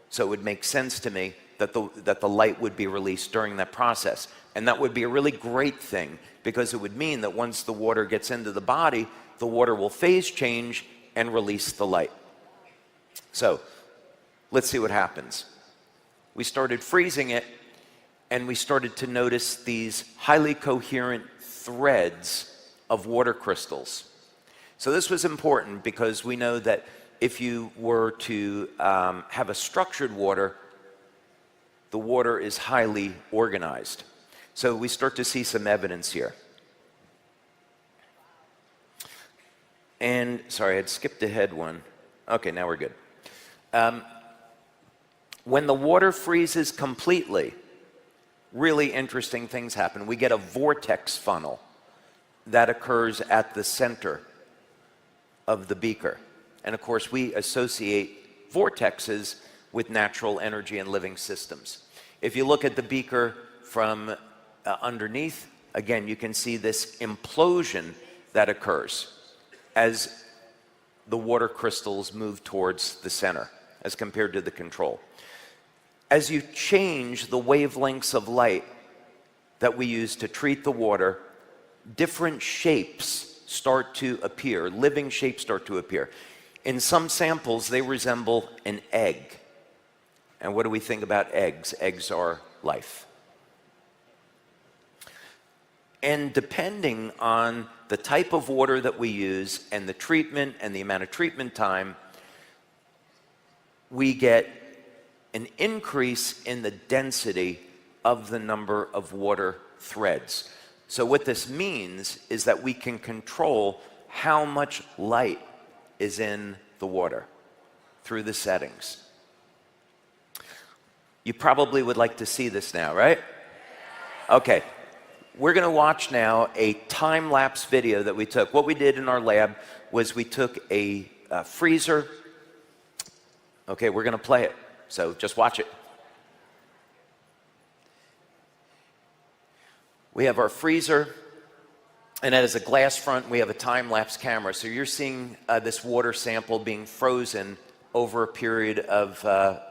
So it would make sense to me that the light would be released during that process. And that would be a really great thing, because it would mean that once the water gets into the body, the water will phase change and release the light. So let's see what happens. We started freezing it, and we started to notice these highly coherent threads of water crystals. So this was important because we know that if you were to have a structured water, the water is highly organized. So we start to see some evidence here. And, sorry, I had skipped ahead one. Okay, now we're good. When the water freezes completely, really interesting things happen. We get a vortex funnel that occurs at the center of the beaker. And of course, we associate vortexes with natural energy and living systems. If you look at the beaker from underneath, again, you can see this implosion that occurs as the water crystals move towards the center as compared to the control. As you change the wavelengths of light that we use to treat the water, different shapes start to appear, living shapes start to appear. In some samples, they resemble an egg. And what do we think about eggs? Eggs are life. And depending on the type of water that we use and the treatment and the amount of treatment time, we get an increase in the density of the number of water threads. So what this means is that we can control how much light is in the water through the settings. You probably would like to see this now, right? Okay. We're going to watch now a time-lapse video that we took. What we did in our lab was we took a freezer. Okay, we're going to play it. So just watch it. We have our freezer, and it has a glass front. We have a time-lapse camera. So you're seeing this water sample being frozen over a period of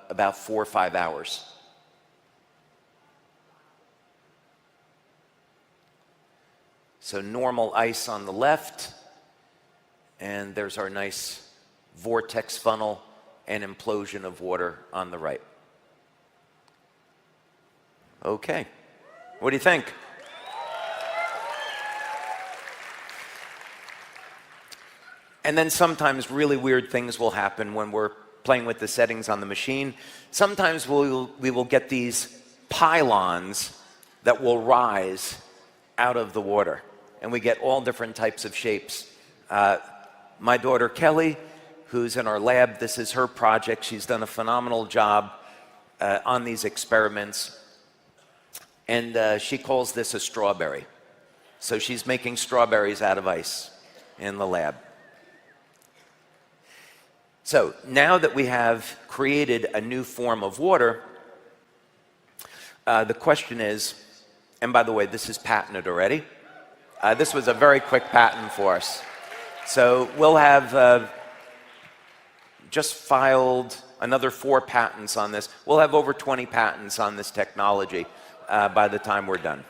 about 4 or 5 hours. So normal ice on the left, and there's our nice vortex funnel and implosion of water on the right. Okay, what do you think? And then sometimes really weird things will happen when we're playing with the settings on the machine. Sometimes we will get these pylons that will rise out of the water, and we get all different types of shapes. My daughter Kelly, who's in our lab, this is her project. She's done a phenomenal job on these experiments, and she calls this a strawberry. So she's making strawberries out of ice in the lab. So now that we have created a new form of water, the question is, and by the way, this is patented already. This was a very quick patent for us. So we'll have just filed another 4 patents on this. We'll have over 20 patents on this technology by the time we're done.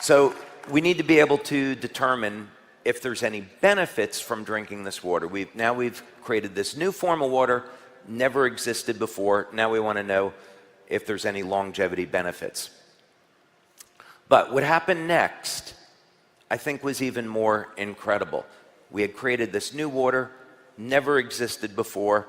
So we need to be able to determine if there's any benefits from drinking this water. We've created this new form of water, never existed before. Now we want to know if there's any longevity benefits. But what happened next, I think, was even more incredible. We had created this new water, never existed before.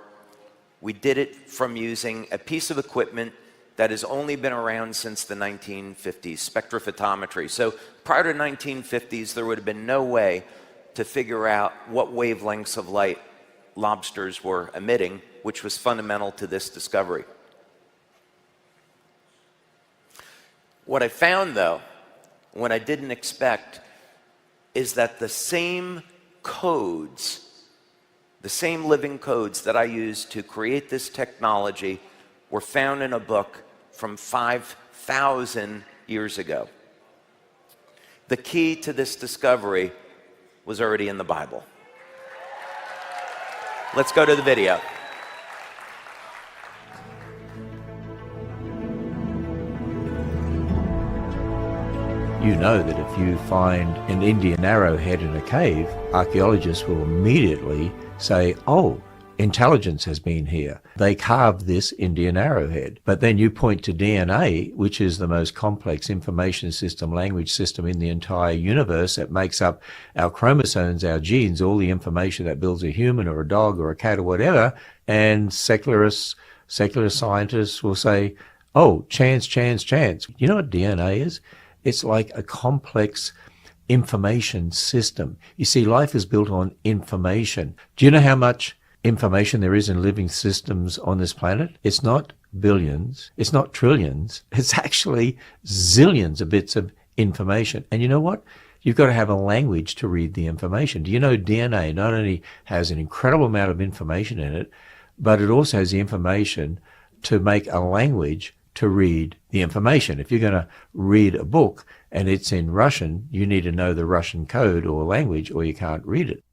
We did it from using a piece of equipment that has only been around since the 1950s, spectrophotometry. So prior to the 1950s, there would have been no way to figure out what wavelengths of light lobsters were emitting, which was fundamental to this discovery. What I found, though, what I didn't expect, is that the same codes, the same living codes that I used to create this technology were found in a book from 5,000 years ago. The key to this discovery was already in the Bible. Let's go to the video. You know that if you find an Indian arrowhead in a cave, archaeologists will immediately say, oh, intelligence has been here. They carved this Indian arrowhead. But then you point to DNA, which is the most complex information system, language system in the entire universe that makes up our chromosomes, our genes, all the information that builds a human or a dog or a cat or whatever. And secular scientists will say, oh, chance. You know what DNA is? It's like a complex information system. You see, life is built on information. Do you know how much information there is in living systems on this planet? It's not billions, it's not trillions, it's actually zillions of bits of information. And you know what? You've got to have a language to read the information. Do you know DNA not only has an incredible amount of information in it, but it also has the information to make a language to read the information. If you're going to read a book and it's in Russian, you need to know the Russian code or language or you can't read it.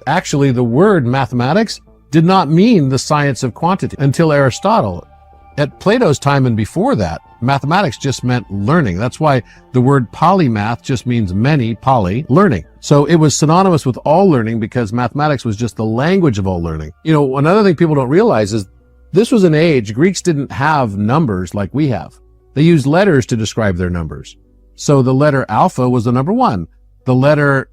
Actually, the word mathematics did not mean the science of quantity until Aristotle. At Plato's time and before that, mathematics just meant learning. That's why the word polymath just means many, poly, learning. So it was synonymous with all learning because mathematics was just the language of all learning. You know, another thing people don't realize is this was an age, Greeks didn't have numbers like we have. They used letters to describe their numbers. So the letter alpha was the number 1. The letter,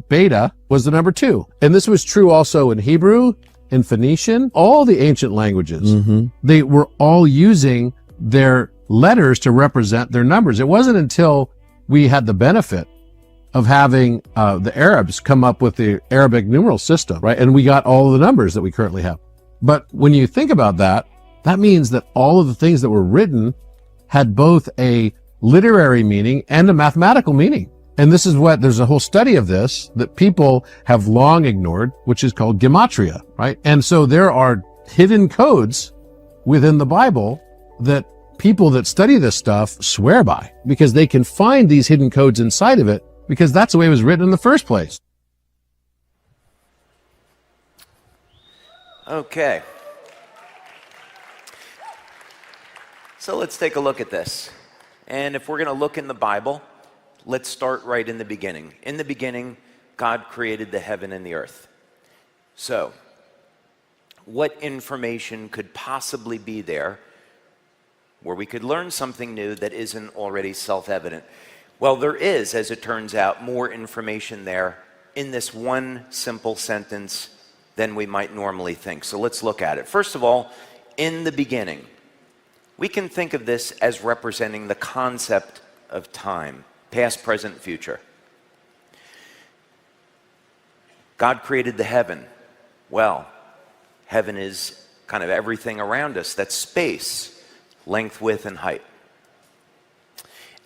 beta was the number 2. And this was true also in Hebrew, in Phoenician, all the ancient languages. They were all using their letters to represent their numbers. It wasn't until we had the benefit of having the Arabs come up with the Arabic numeral system, right? And we got all of the numbers that we currently have. But when you think about that, that means that all of the things that were written had both a literary meaning and a mathematical meaning. And this is there's a whole study of this that people have long ignored, which is called gematria, right? And so there are hidden codes within the Bible that people that study this stuff swear by because they can find these hidden codes inside of it because that's the way it was written in the first place. Okay. So let's take a look at this. And if we're going to look in the Bible, let's start right in the beginning. In the beginning, God created the heaven and the earth. So, what information could possibly be there where we could learn something new that isn't already self-evident? Well, there is, as it turns out, more information there in this one simple sentence than we might normally think. So let's look at it. First of all, in the beginning. We can think of this as representing the concept of time, past, present, future. God created the heaven. Well, heaven is kind of everything around us. That's space, length, width, and height.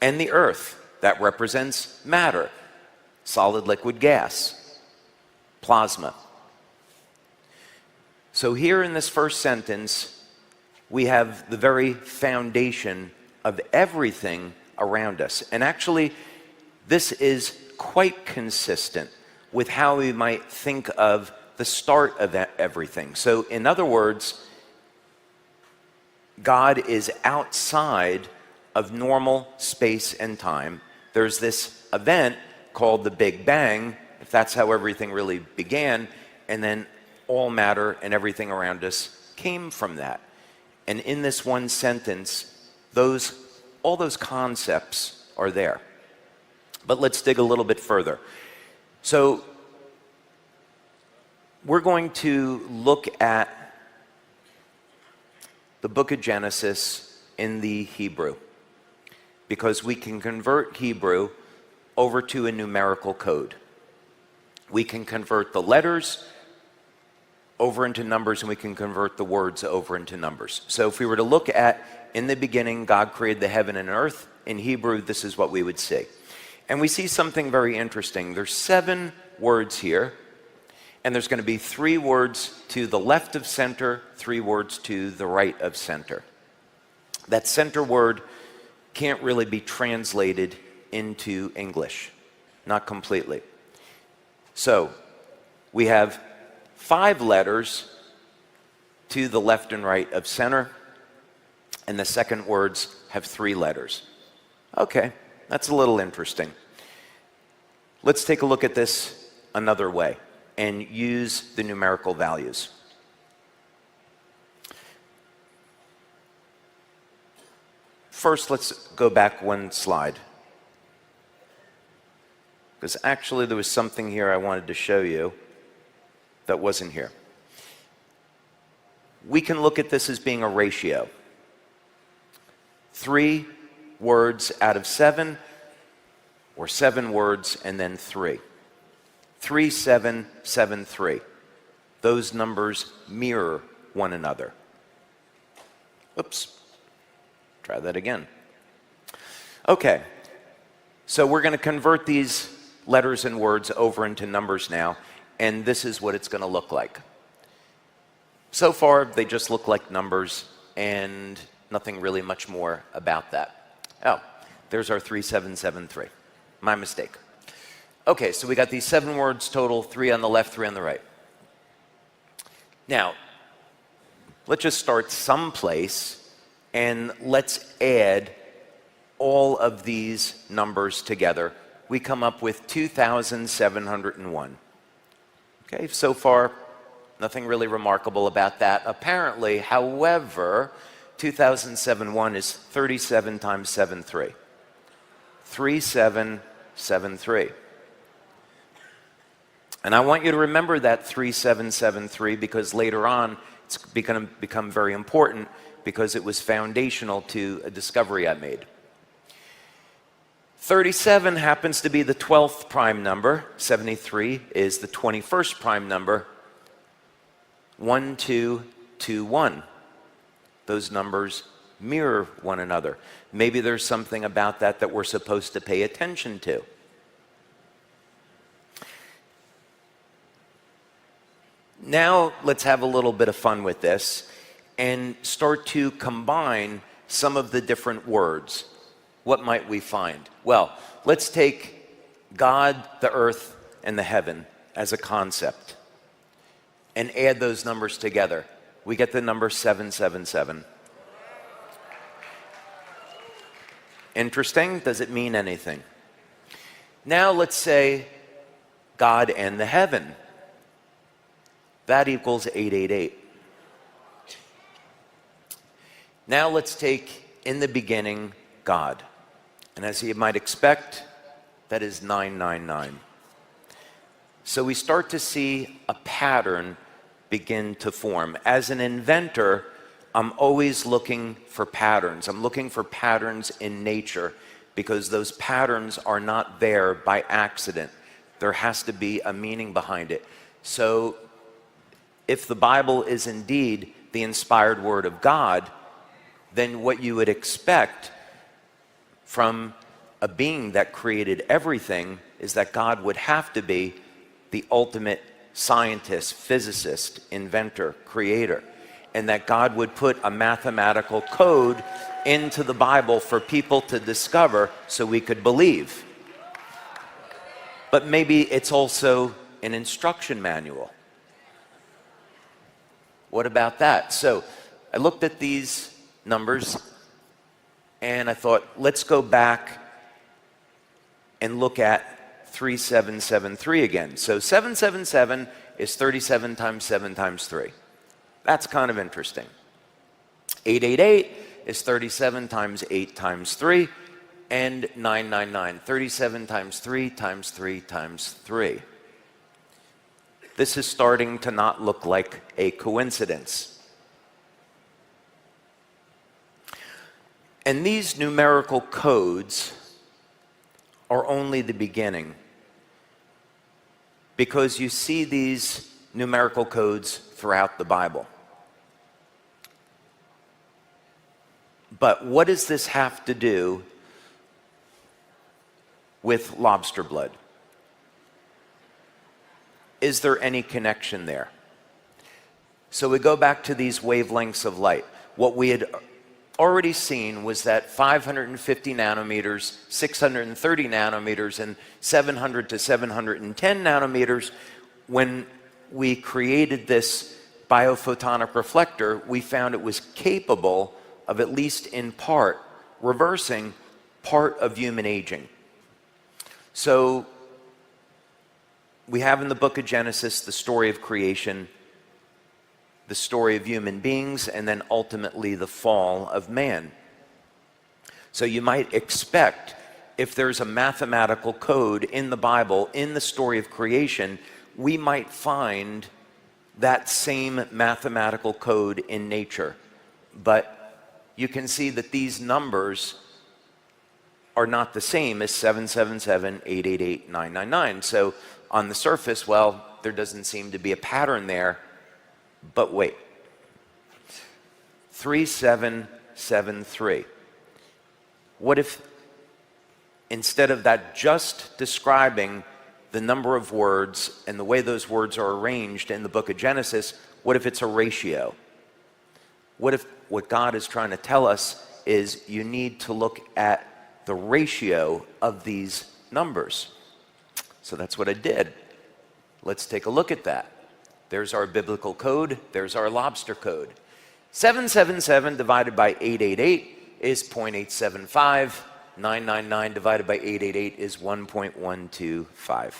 And the earth, that represents matter, solid, liquid, gas, plasma. So here in this first sentence, we have the very foundation of everything around us. And actually, this is quite consistent with how we might think of the start of everything. So in other words, God is outside of normal space and time. There's this event called the Big Bang, if that's how everything really began, and then all matter and everything around us came from that. And in this one sentence, all those concepts are there. But let's dig a little bit further. So we're going to look at the book of Genesis in the Hebrew, because we can convert Hebrew over to a numerical code. We can convert the letters over into numbers, and we can convert the words over into numbers. So if we were to look at, in the beginning, God created the heaven and earth, in Hebrew, this is what we would see. And we see something very interesting. There's 7 words here, and there's going to be 3 words to the left of center, 3 words to the right of center. That center word can't really be translated into English, not completely. So we have 5 letters to the left and right of center, and the second words have 3 letters. Okay, that's a little interesting. Let's take a look at this another way and use the numerical values. First, let's go back one slide. Because actually there was something here I wanted to show you that wasn't here. We can look at this as being a ratio. 3 words out of 7, or 7 words and then 3. 3, 7, 7, 3. Those numbers mirror one another. Oops. Try that again. Okay. So we're going to convert these letters and words over into numbers now, and this is what it's going to look like. So far, they just look like numbers, and nothing really much more about that. Oh, there's our 3773. My mistake. Okay, so we got these 7 words total, 3 on the left, 3 on the right. Now, let's just start someplace, and let's add all of these numbers together. We come up with 2,701. Okay, so far, nothing really remarkable about that. Apparently, however, 2007-1 is 37 times 73. 3773. And I want you to remember that 3773 because later on it's going to become very important because it was foundational to a discovery I made. 37 happens to be the 12th prime number. 73 is the 21st prime number. 1, 2, 2, 1. Those numbers mirror one another. Maybe there's something about that that we're supposed to pay attention to. Now let's have a little bit of fun with this and start to combine some of the different words. What might we find? Well, let's take God, the earth, and the heaven as a concept and add those numbers together. We get the number 777. Interesting? Does it mean anything? Now let's say God and the heaven. That equals 888. Now let's take in the beginning God. And as you might expect, that is 999. So we start to see a pattern begin to form. As an inventor, I'm always looking for patterns. I'm looking for patterns in nature because those patterns are not there by accident. There has to be a meaning behind it. So if the Bible is indeed the inspired word of God, then what you would expect from a being that created everything is that God would have to be the ultimate scientist, physicist, inventor, creator, and that God would put a mathematical code into the Bible for people to discover so we could believe. But maybe it's also an instruction manual. What about that? So I looked at these numbers and I thought, let's go back and look at 3773 again. So 777 is 37 times 7 times 3. That's kind of interesting. 888 is 37 times 8 times 3. And 999, 37 times 3 times 3 times 3. This is starting to not look like a coincidence. And these numerical codes are only the beginning, because you see these numerical codes throughout the Bible. But what does this have to do with lobster blood? Is there any connection there? So we go back to these wavelengths of light. What we had already seen was that 550 nanometers, 630 nanometers, and 700 to 710 nanometers, when we created this biophotonic reflector, we found it was capable of, at least in part, reversing part of human aging. So we have in the book of Genesis the story of creation, the story of human beings, and then ultimately the fall of man. So you might expect, if there's a mathematical code in the Bible, in the story of creation, we might find that same mathematical code in nature. But you can see that these numbers are not the same as 777, 888, 999. So on the surface, well, there doesn't seem to be a pattern there. But wait. 3773. What if, instead of that just describing the number of words and the way those words are arranged in the book of Genesis, what if it's a ratio? What if what God is trying to tell us is you need to look at the ratio of these numbers? So that's what I did. Let's take a look at that. There's our biblical code. There's our lobster code. 777 divided by 888 is 0.875. 999 divided by 888 is 1.125.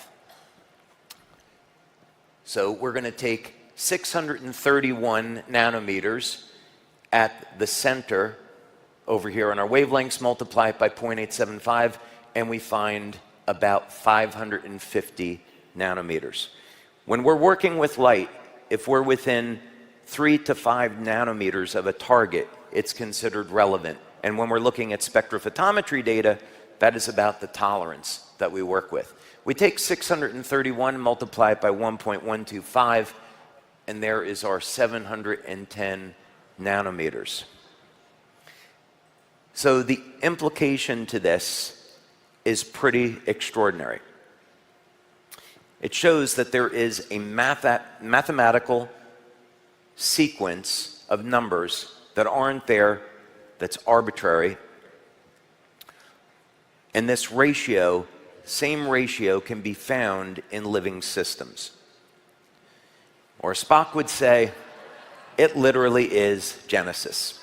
So we're going to take 631 nanometers at the center over here on our wavelengths, multiply it by 0.875, and we find about 550 nanometers. When we're working with light, if we're within 3 to 5 nanometers of a target, it's considered relevant. And when we're looking at spectrophotometry data, that is about the tolerance that we work with. We take 631, multiply it by 1.125, and there is our 710 nanometers. So the implication to this is pretty extraordinary. It shows that there is a mathematical sequence of numbers that aren't there, that's arbitrary. And this ratio, same ratio, can be found in living systems. Or Spock would say, it literally is Genesis.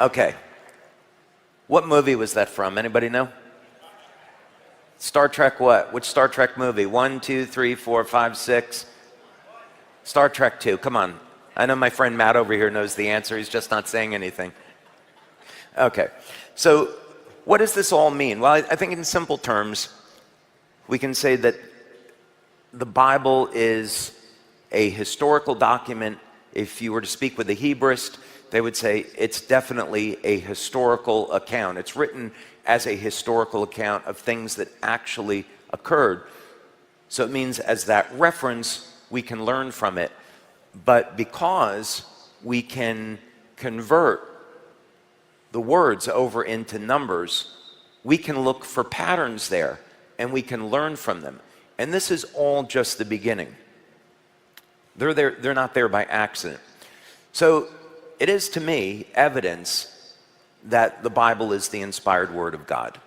Okay. What movie was that from? Anybody know? Star Trek what? Which Star Trek movie? 1, 2, 3, 4, 5, 6? Star Trek 2. Come on. I know my friend Matt over here knows the answer. He's just not saying anything. Okay. So what does this all mean? Well, I think in simple terms, we can say that the Bible is a historical document. If you were to speak with a Hebrist, they would say it's definitely a historical account. It's written as a historical account of things that actually occurred. So it means as that reference, we can learn from it. But because we can convert the words over into numbers, we can look for patterns there and we can learn from them. And this is all just the beginning. They're not there by accident. So it is, to me, evidence that the Bible is the inspired word of God.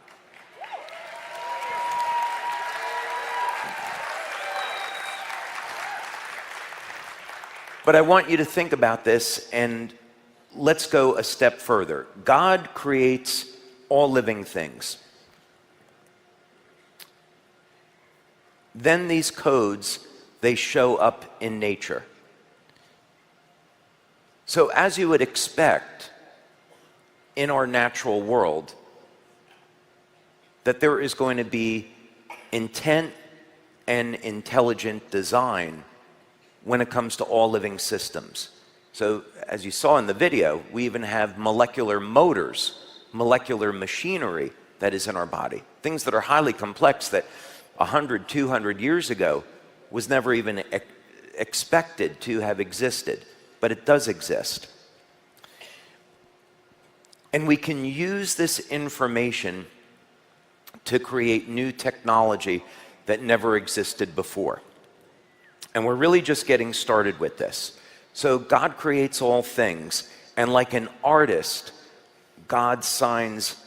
But I want you to think about this, and let's go a step further. God creates all living things. Then these codes, they show up in nature. So as you would expect in our natural world, that there is going to be intent and intelligent design when it comes to all living systems. So as you saw in the video, we even have molecular motors, molecular machinery that is in our body. Things that are highly complex that 100, 200 years ago was never even expected to have existed, but it does exist. And we can use this information to create new technology that never existed before. And we're really just getting started with this. So God creates all things, and like an artist, God signs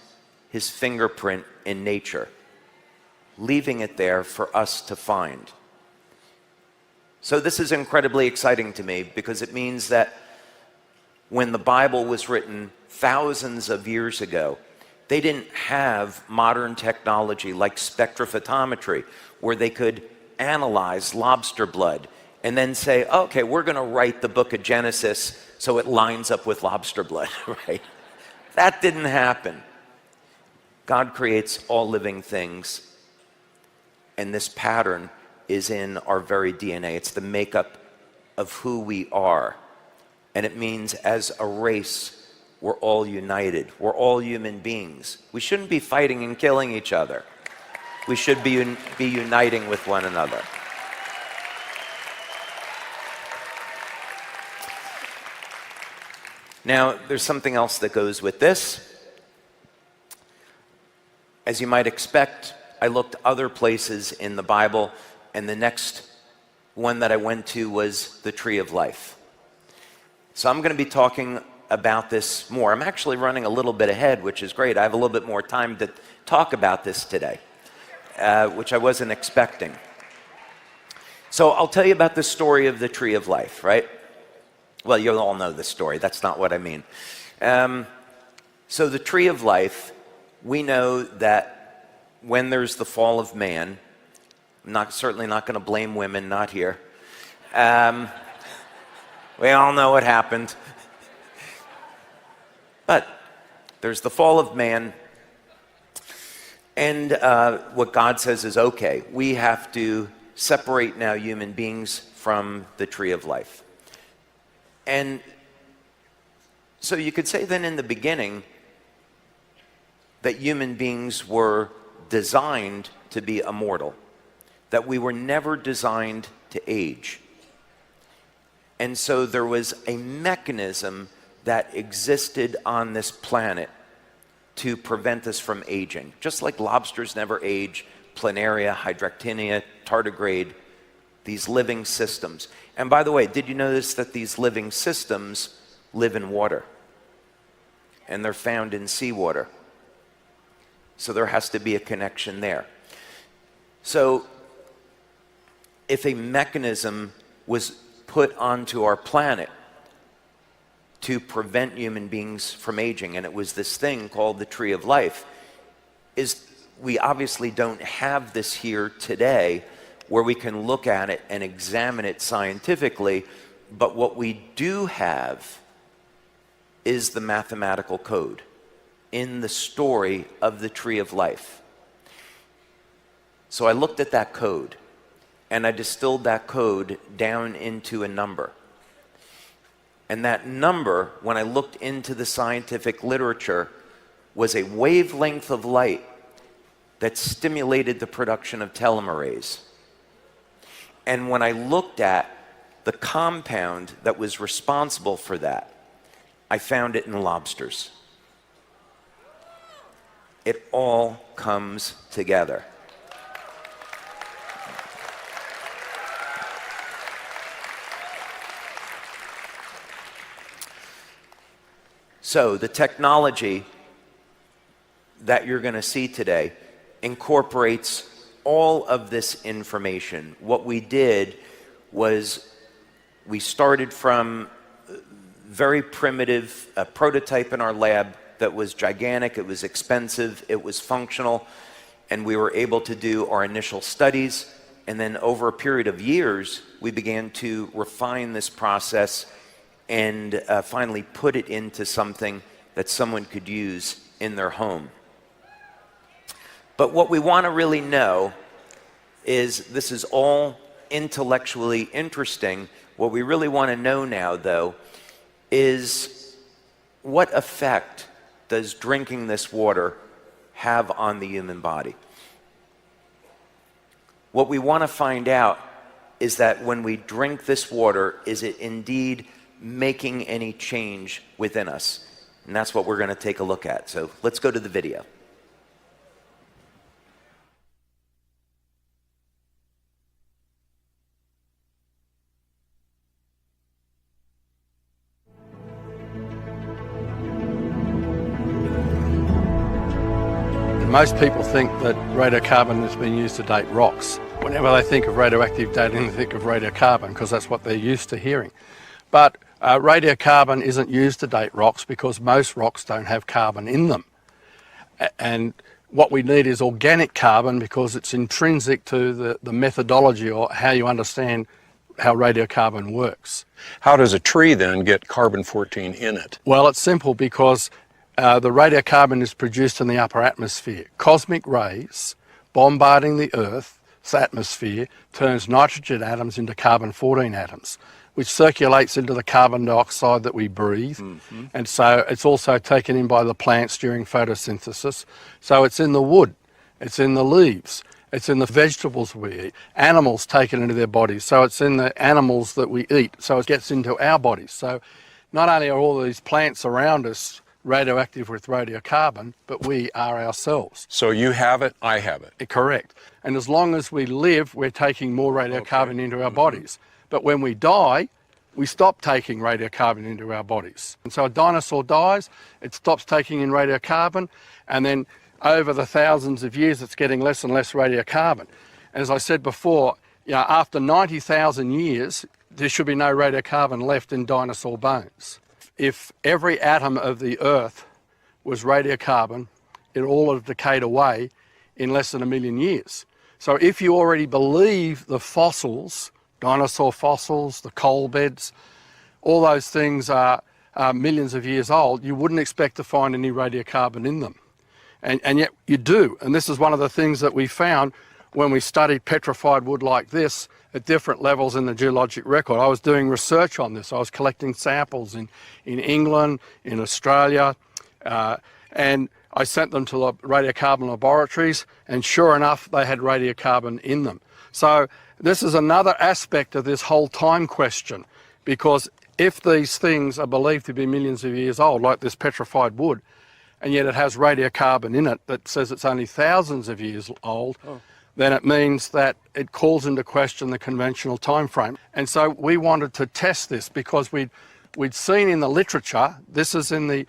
his fingerprint in nature, leaving it there for us to find. So this is incredibly exciting to me because it means that when the Bible was written thousands of years ago, they didn't have modern technology like spectrophotometry, where they could analyze lobster blood and then say, okay, we're going to write the book of Genesis so it lines up with lobster blood, right? That didn't happen. God creates all living things, and this pattern is in our very DNA. It's the makeup of who we are. And it means as a race, we're all united. We're all human beings. We shouldn't be fighting and killing each other. We should be uniting with one another. Now, there's something else that goes with this. As you might expect, I looked other places in the Bible, and the next one that I went to was the tree of life. So I'm going to be talking about this more. I'm actually running a little bit ahead, which is great. I have a little bit more time to talk about this today, which I wasn't expecting. So I'll tell you about the story of the tree of life, right? Well, you'll all know the story. That's not what I mean. So the tree of life, we know that when there's the fall of man, I'm certainly not going to blame women, not here. We all know what happened. But there's the fall of man, and what God says is, okay, we have to separate now human beings from the tree of life. And so you could say then in the beginning that human beings were designed to be immortal, that we were never designed to age. And so there was a mechanism that existed on this planet to prevent us from aging. Just like lobsters never age, planaria, hydractinia, tardigrade, these living systems. And by the way, did you notice that these living systems live in water? And they're found in seawater. So there has to be a connection there. So if a mechanism was put onto our planet to prevent human beings from aging, and it was this thing called the tree of life, we obviously don't have this here today where we can look at it and examine it scientifically, but what we do have is the mathematical code in the story of the tree of life. So I looked at that code, and I distilled that code down into a number. And that number, when I looked into the scientific literature, was a wavelength of light that stimulated the production of telomerase. And when I looked at the compound that was responsible for that, I found it in lobsters. It all comes together. So the technology that you're going to see today incorporates all of this information. What we did was we started from very primitive prototype in our lab that was gigantic, it was expensive, it was functional, and we were able to do our initial studies. And then over a period of years, we began to refine this process and finally put it into something that someone could use in their home. But what we want to really know is, this is all intellectually interesting. What we really want to know now, though, is what effect does drinking this water have on the human body? What we want to find out is that when we drink this water, is it indeed making any change within us? And that's what we're going to take a look at. So let's go to the video. Most people think that radiocarbon has been used to date rocks. Whenever they think of radioactive dating, they think of radiocarbon because that's what they're used to hearing. But radiocarbon isn't used to date rocks because most rocks don't have carbon in them. And what we need is organic carbon because it's intrinsic to the methodology or how you understand how radiocarbon works. How does a tree then get carbon-14 in it? Well, it's simple because the radiocarbon is produced in the upper atmosphere. Cosmic rays bombarding the Earth's atmosphere turns nitrogen atoms into carbon-14 atoms, which circulates into the carbon dioxide that we breathe. And so it's also taken in by the plants during photosynthesis. So it's in the wood, it's in the leaves, it's in the vegetables we eat. Animals take it into their bodies, so it's in the animals that we eat. So it gets into our bodies. So not only are all these plants around us radioactive with radiocarbon, but we are ourselves. So you have it, I have it. Correct. And as long as we live, we're taking more radiocarbon into our bodies. But when we die, we stop taking radiocarbon into our bodies. And so a dinosaur dies, it stops taking in radiocarbon, and then over the thousands of years, it's getting less and less radiocarbon. And as I said before, after 90,000 years, there should be no radiocarbon left in dinosaur bones. If every atom of the Earth was radiocarbon, it all would have decayed away in less than 1 million years. So if you already believe the fossils, dinosaur fossils, the coal beds, all those things are millions of years old, you wouldn't expect to find any radiocarbon in them. And yet you do. And this is one of the things that we found when we studied petrified wood like this at different levels in the geologic record. I was doing research on this. I was collecting samples in England, in Australia, and I sent them to the radiocarbon laboratories, and sure enough, they had radiocarbon in them. So this is another aspect of this whole time question, because if these things are believed to be millions of years old, like this petrified wood, and yet it has radiocarbon in it that says it's only thousands of years old, then it means that it calls into question the conventional time frame. And so we wanted to test this because we'd seen in the literature, this is in the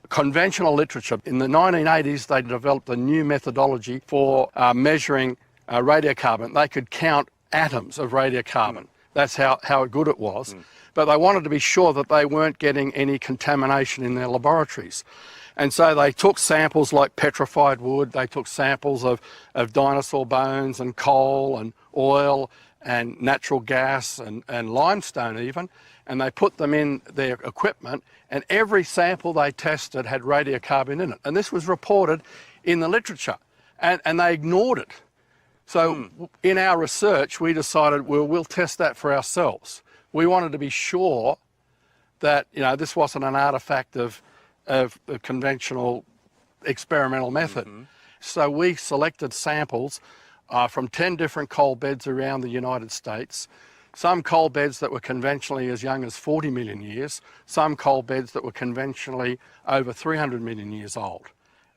conventional literature, in the 1980s they developed a new methodology for measuring radiocarbon. They could count atoms of radiocarbon. That's how good it was. But they wanted to be sure that they weren't getting any contamination in their laboratories. And so they took samples like petrified wood, they took samples of dinosaur bones and coal and oil and natural gas and limestone even, and they put them in their equipment, and every sample they tested had radiocarbon in it. And this was reported in the literature, and they ignored it. So in our research, we decided, well, we'll test that for ourselves. We wanted to be sure that, this wasn't an artifact of the conventional experimental method. So we selected samples from 10 different coal beds around the United States, some coal beds that were conventionally as young as 40 million years, some coal beds that were conventionally over 300 million years old.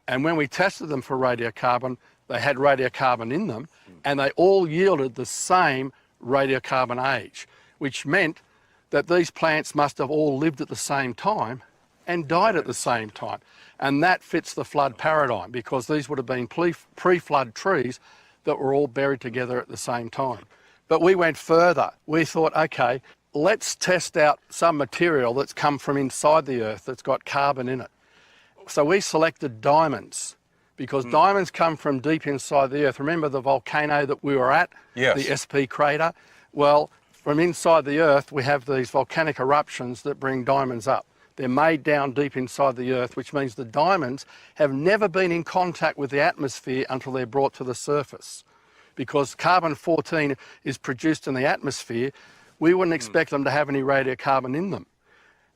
And when we tested them for radiocarbon, they had radiocarbon in them, and they all yielded the same radiocarbon age, which meant that these plants must have all lived at the same time and died at the same time. And that fits the flood paradigm, because these would have been pre-flood trees that were all buried together at the same time. But we went further. We thought, okay, let's test out some material that's come from inside the Earth that's got carbon in it. So we selected diamonds, because diamonds come from deep inside the Earth. Remember the volcano that we were at? Yes. The SP crater? Well, from inside the Earth, we have these volcanic eruptions that bring diamonds up. They're made down deep inside the Earth, which means the diamonds have never been in contact with the atmosphere until they're brought to the surface. Because carbon-14 is produced in the atmosphere, we wouldn't expect them to have any radiocarbon in them.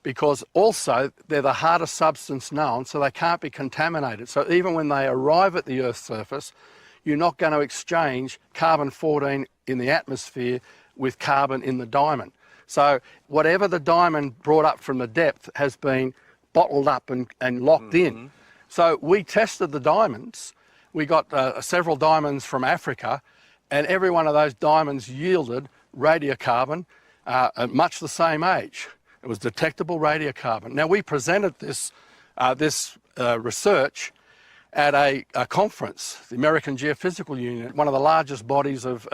Because also, they're the hardest substance known, so they can't be contaminated. So even when they arrive at the Earth's surface, you're not going to exchange carbon-14 in the atmosphere with carbon in the diamond. So whatever the diamond brought up from the depth has been bottled up and locked in. So we tested the diamonds. We got several diamonds from Africa, and every one of those diamonds yielded radiocarbon at much the same age. It was detectable radiocarbon. Now we presented this research at a conference, the American Geophysical Union, one of the largest bodies of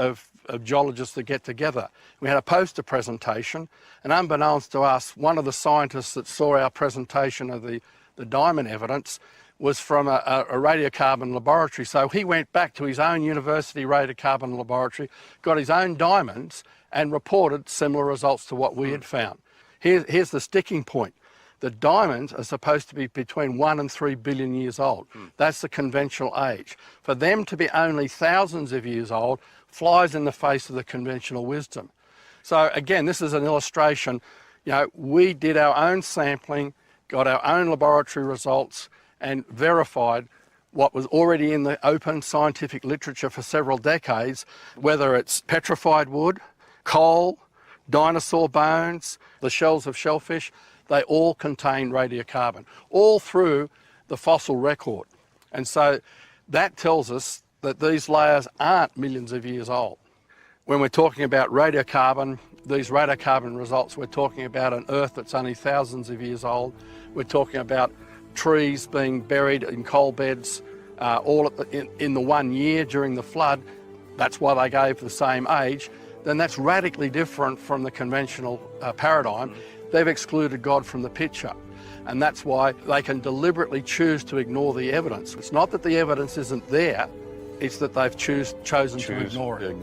geologists that get together. We had a poster presentation, and unbeknownst to us, one of the scientists that saw our presentation of the diamond evidence was from a radiocarbon laboratory. So he went back to his own university radiocarbon laboratory, got his own diamonds, and reported similar results to what we had found. Here's the sticking point. The diamonds are supposed to be between 1 and 3 billion years old. That's the conventional age. For them to be only thousands of years old flies in the face of the conventional wisdom. So again, this is an illustration. You know, we did our own sampling, got our own laboratory results, and verified what was already in the open scientific literature for several decades, whether it's petrified wood, coal, dinosaur bones, the shells of shellfish. They all contain radiocarbon, all through the fossil record. And so that tells us that these layers aren't millions of years old. When we're talking about radiocarbon, these radiocarbon results, we're talking about an Earth that's only thousands of years old. We're talking about trees being buried in coal beds all in the 1 year during the flood. That's why they gave the same age. Then that's radically different from the conventional paradigm. They've excluded God from the picture. And that's why they can deliberately choose to ignore the evidence. It's not that the evidence isn't there, it's that they've chosen to ignore it.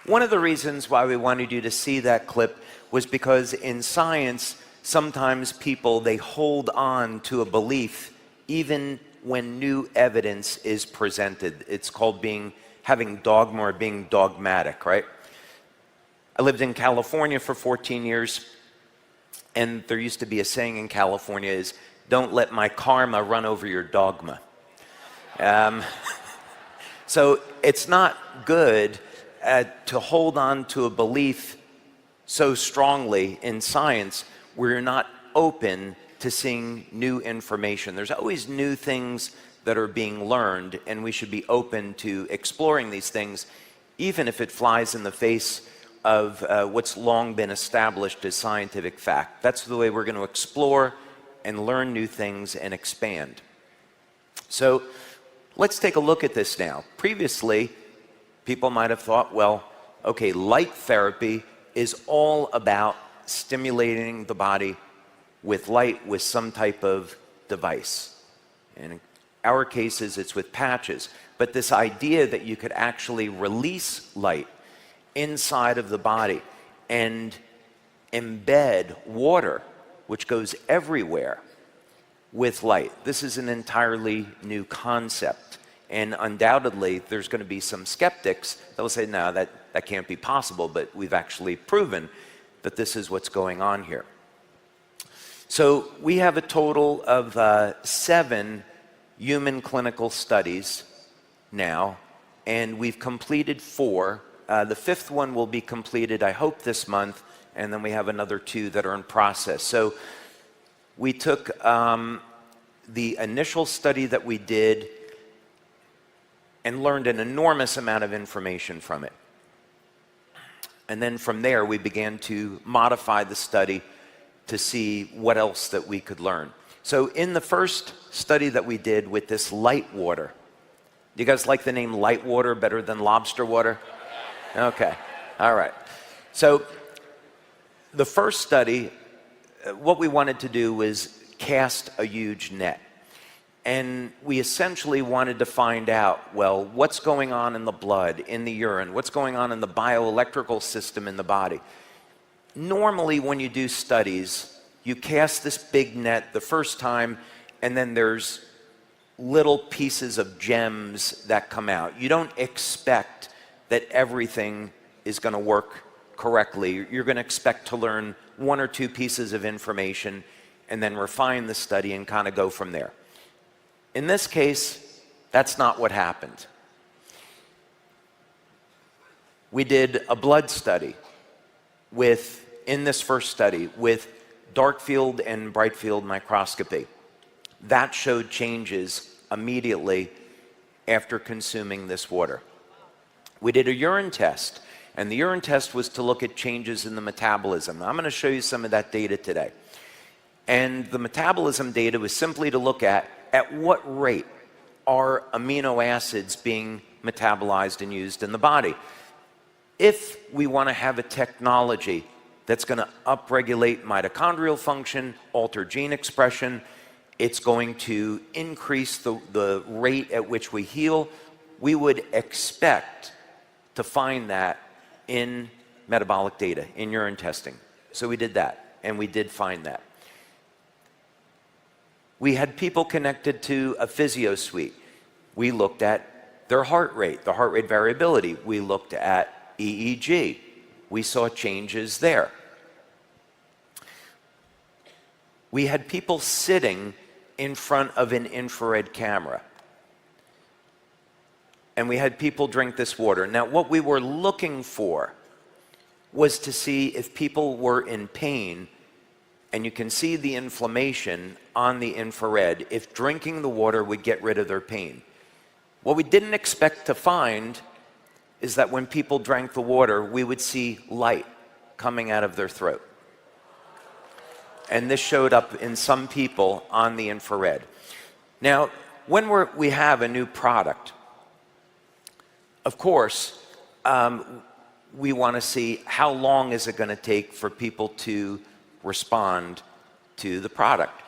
One of the reasons why we wanted you to see that clip was because in science, sometimes people, they hold on to a belief even when new evidence is presented. It's called having dogma or being dogmatic, right? I lived in California for 14 years, and there used to be a saying in California is, don't let my karma run over your dogma. So it's not good to hold on to a belief so strongly in science where you're not open to seeing new information. There's always new things that are being learned, and we should be open to exploring these things, even if it flies in the face of what's long been established as scientific fact. That's the way we're going to explore and learn new things and expand. So let's take a look at this now. Previously, people might have thought, well, okay, light therapy is all about stimulating the body with light with some type of device. And in our cases, it's with patches. But this idea that you could actually release light inside of the body and embed water, which goes everywhere, with light. This is an entirely new concept. And undoubtedly, there's going to be some skeptics that will say, no, that can't be possible, but we've actually proven that this is what's going on here. So we have a total of 7 human clinical studies now, and we've completed 4. The 5th one will be completed, I hope, this month, and then we have another 2 that are in process. So we took the initial study that we did and learned an enormous amount of information from it. And then from there, we began to modify the study to see what else that we could learn. So in the first study that we did with this light water, do you guys like the name light water better than lobster water? Okay, all right. So the first study, what we wanted to do was cast a huge net. And we essentially wanted to find out, well, what's going on in the blood, in the urine, what's going on in the bioelectrical system in the body. Normally, when you do studies, you cast this big net the first time, and then there's little pieces of gems that come out. You don't expect that everything is going to work correctly. You're going to expect to learn 1 or 2 pieces of information and then refine the study and kind of go from there. In this case, that's not what happened. We did a blood study in this first study with dark field and bright field microscopy. That showed changes immediately after consuming this water. We did a urine test, and the urine test was to look at changes in the metabolism. I'm going to show you some of that data today. And the metabolism data was simply to look at what rate are amino acids being metabolized and used in the body. if we want to have a technology that's going to upregulate mitochondrial function, alter gene expression, it's going to increase the rate at which we heal, we would expect to find that in metabolic data, in urine testing. So we did that, and we did find that. We had people connected to a physio suite. We looked at their heart rate, the heart rate variability. We looked at EEG. We saw changes there. We had people sitting in front of an infrared camera. And we had people drink this water. Now, what we were looking for was to see if people were in pain, and you can see the inflammation on the infrared, if drinking the water would get rid of their pain. What we didn't expect to find is that when people drank the water, we would see light coming out of their throat. And this showed up in some people on the infrared. Now, when we have a new product, of course, we want to see how long is it going to take for people to respond to the product.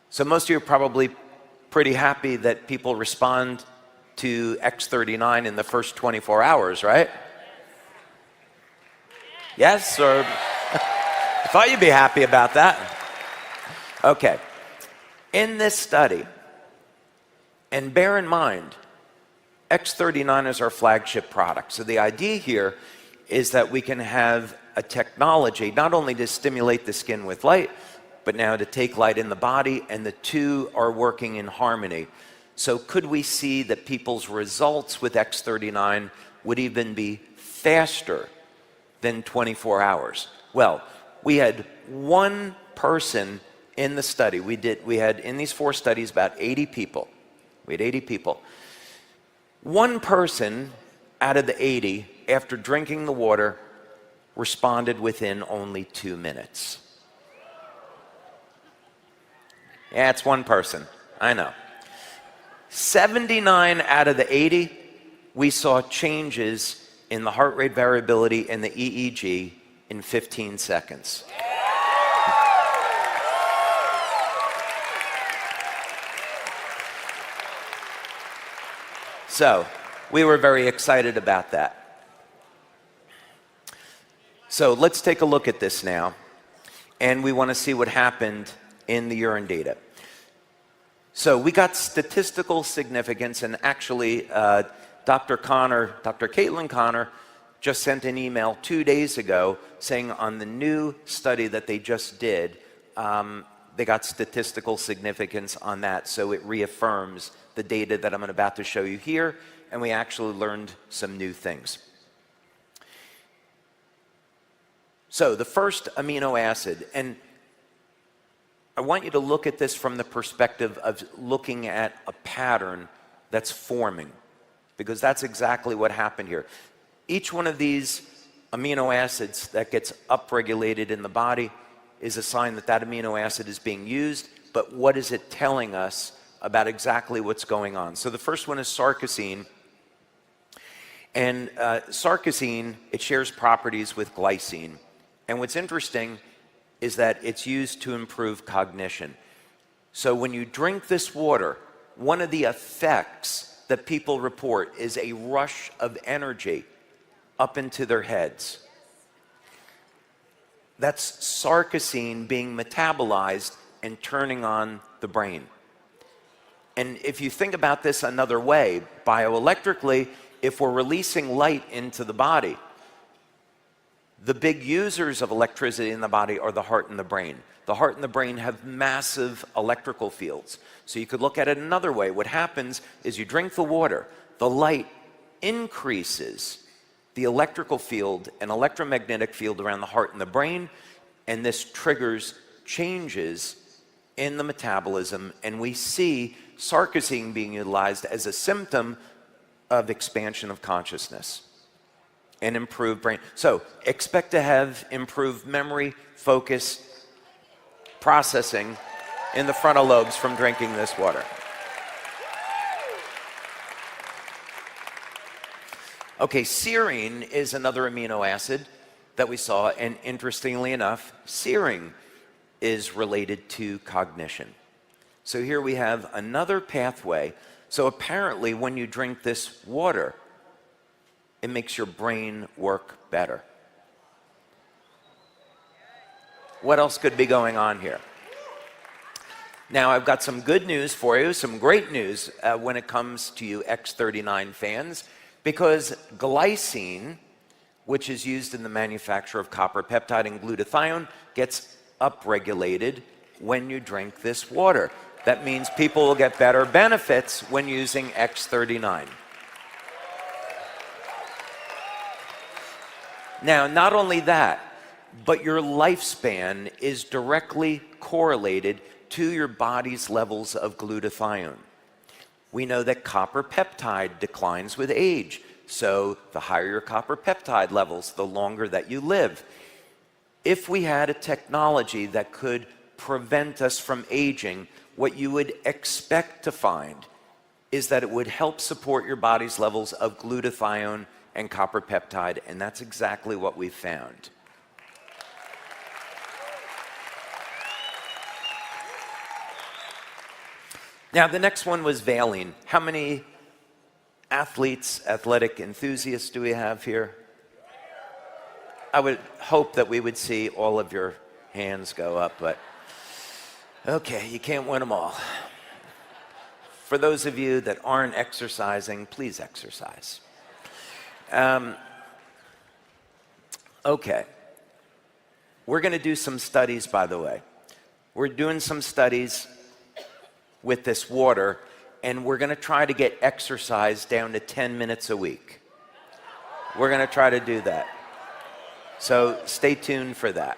So most of you are probably pretty happy that people respond to X39 in the first 24 hours, right? Yes, or I thought you'd be happy about that. Okay. In this study, and bear in mind, X39 is our flagship product. So the idea here is that we can have a technology not only to stimulate the skin with light, but now to take light in the body, and the two are working in harmony. So could we see that people's results with X39 would even be faster than 24 hours? Well, we had one person in the study. We had in these 4 studies about 80 people. We had 80 people. One person out of the 80, after drinking the water, responded within only 2 minutes. Yeah, it's one person. I know. 79 out of the 80, we saw changes in the heart rate variability and the EEG in 15 seconds. So, we were very excited about that. So, let's take a look at this now, and we want to see what happened in the urine data. So, we got statistical significance, and actually, Dr. Caitlin Connor just sent an email 2 days ago saying on the new study that they just did, they got statistical significance on that, so it reaffirms the data that I'm about to show you here, and we actually learned some new things. So the first amino acid, and I want you to look at this from the perspective of looking at a pattern that's forming, because that's exactly what happened here. Each one of these amino acids that gets upregulated in the body is a sign that that amino acid is being used, but what is it telling us about exactly what's going on? So the first one is sarcosine. And sarcosine, it shares properties with glycine. And what's interesting is that it's used to improve cognition. So when you drink this water, one of the effects that people report is a rush of energy up into their heads. That's sarcosine being metabolized and turning on the brain. And if you think about this another way, bioelectrically, if we're releasing light into the body, the big users of electricity in the body are the heart and the brain. The heart and the brain have massive electrical fields. So you could look at it another way. What happens is you drink the water, the light increases the electrical field and electromagnetic field around the heart and the brain, and this triggers changes in the metabolism, and we see sarcosine being utilized as a symptom of expansion of consciousness and improved brain. So expect to have improved memory, focus, processing in the frontal lobes from drinking this water. Okay, serine is another amino acid that we saw, and interestingly enough, serine is related to cognition. So here we have another pathway. So apparently when you drink this water, it makes your brain work better. What else could be going on here? Now, I've got some good news for you, some great news when it comes to you X39 fans, because glycine, which is used in the manufacture of copper peptide and glutathione, gets upregulated when you drink this water. That means people will get better benefits when using X39. Now, not only that, but your lifespan is directly correlated to your body's levels of glutathione. We know that copper peptide declines with age, so the higher your copper peptide levels, the longer that you live. If we had a technology that could prevent us from aging, what you would expect to find is that it would help support your body's levels of glutathione and copper peptide, and that's exactly what we found. Now, the next one was valine. How many athletes, athletic enthusiasts do we have here? I would hope that we would see all of your hands go up, but okay, you can't win them all. For those of you that aren't exercising, please exercise. Okay, we're going to do some studies, by the way. We're doing some studies with this water, and we're going to try to get exercise down to 10 minutes a week. We're going to try to do that. So stay tuned for that.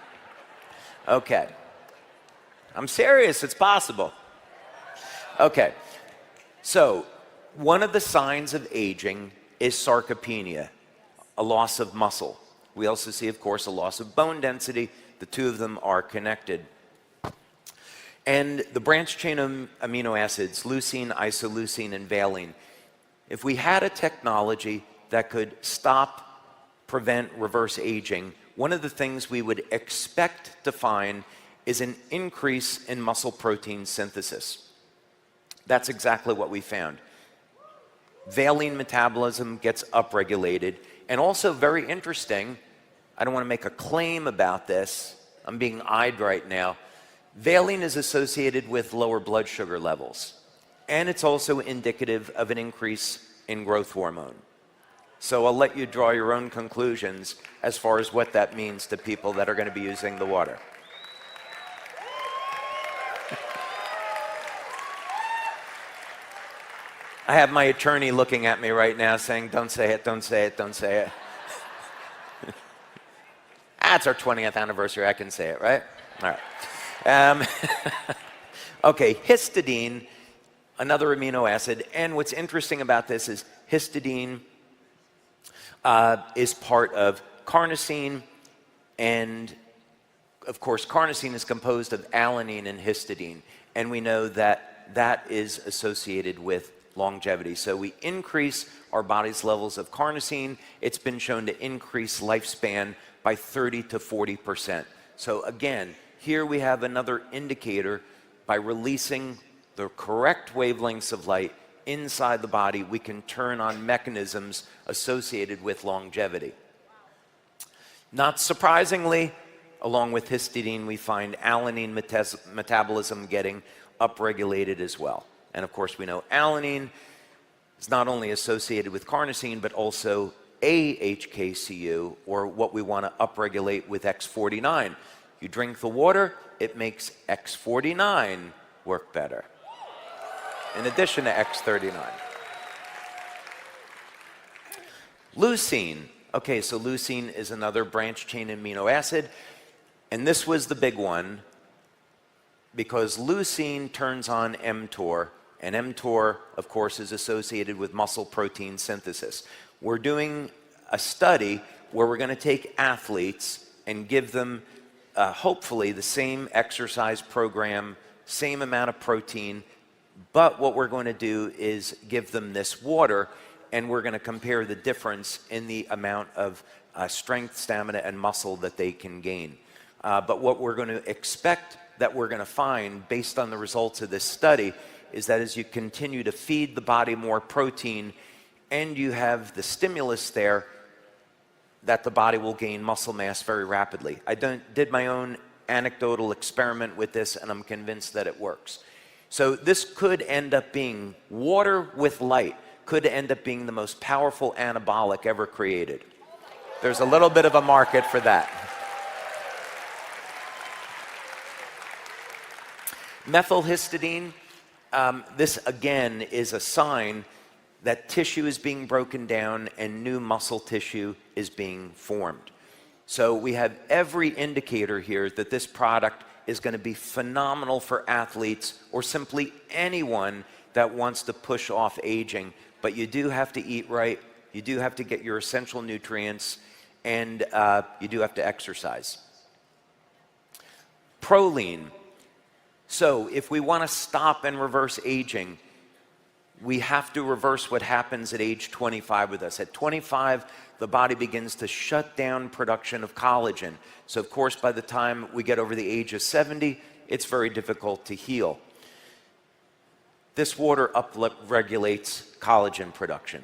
Okay. I'm serious, it's possible. Okay. So one of the signs of aging is sarcopenia, a loss of muscle. We also see, of course, a loss of bone density. The two of them are connected. And the branched chain of amino acids, leucine, isoleucine, and valine, if we had a technology that could stop, prevent, reverse aging, one of the things we would expect to find is an increase in muscle protein synthesis. That's exactly what we found. Valine metabolism gets upregulated, and also very interesting, I don't want to make a claim about this, I'm being eyed right now, valine is associated with lower blood sugar levels, and it's also indicative of an increase in growth hormone. So I'll let you draw your own conclusions as far as what that means to people that are going to be using the water. I have my attorney looking at me right now saying, don't say it, don't say it, don't say it. It's our 20th anniversary, I can say it, right? All right. Okay, histidine, another amino acid, and what's interesting about this is histidine is part of carnosine, and of course carnosine is composed of alanine and histidine, and we know that that is associated with longevity. So we increase our body's levels of carnosine. It's been shown to increase lifespan by 30 to 40%. So again, here we have another indicator. By releasing the correct wavelengths of light inside the body, we can turn on mechanisms associated with longevity. Not surprisingly, along with histidine, we find alanine metabolism getting upregulated as well. And of course, we know alanine is not only associated with carnosine, but also AHKCU, or what we want to upregulate with X49. You drink the water, it makes X49 work better, in addition to X39. Leucine. Okay, so leucine is another branched chain amino acid, and this was the big one because leucine turns on mTOR, and mTOR, of course, is associated with muscle protein synthesis. We're doing a study where we're going to take athletes and give them hopefully the same exercise program, same amount of protein, but what we're going to do is give them this water, and we're going to compare the difference in the amount of strength, stamina, and muscle that they can gain. But what we're going to expect that we're going to find based on the results of this study is that as you continue to feed the body more protein and you have the stimulus there, that the body will gain muscle mass very rapidly. I did my own anecdotal experiment with this, and I'm convinced that it works. So this could end up being, water with light could end up being the most powerful anabolic ever created. There's a little bit of a market for that. Methylhistidine, this again is a sign that tissue is being broken down and new muscle tissue is being formed. So we have every indicator here that this product is going to be phenomenal for athletes or simply anyone that wants to push off aging. But you do have to eat right, you do have to get your essential nutrients, and you do have to exercise. Proline. So if we want to stop and reverse aging, we have to reverse what happens at age 25 with us. At 25, the body begins to shut down production of collagen. So of course, by the time we get over the age of 70, it's very difficult to heal. This water upregulates collagen production.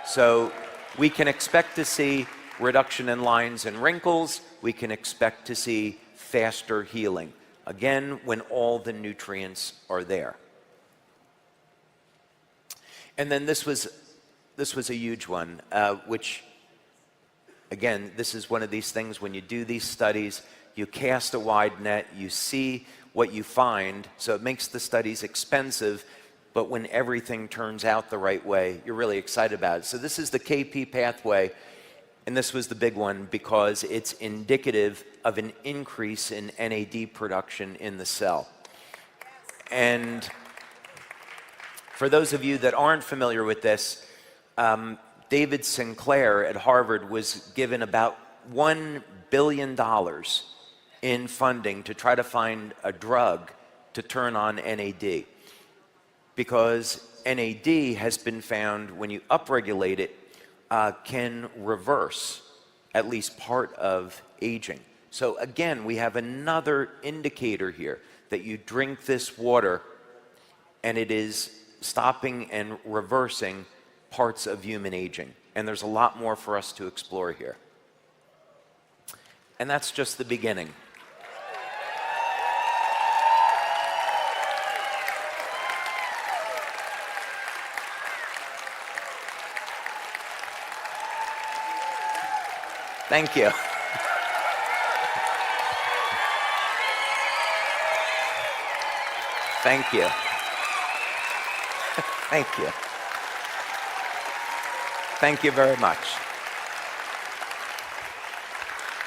So we can expect to see reduction in lines and wrinkles. We can expect to see faster healing. Again, when all the nutrients are there. And then this was a huge one, which, again, this is one of these things when you do these studies, you cast a wide net, you see what you find, so it makes the studies expensive, but when everything turns out the right way, you're really excited about it. So this is the KP pathway, and this was the big one because it's indicative of an increase in NAD production in the cell. And for those of you that aren't familiar with this, David Sinclair at Harvard was given about $1 billion in funding to try to find a drug to turn on NAD. Because NAD has been found, when you upregulate it, can reverse at least part of aging. So again, we have another indicator here that you drink this water and it is stopping and reversing parts of human aging. And there's a lot more for us to explore here. And that's just the beginning. Thank you. Thank you. Thank you. Thank you very much.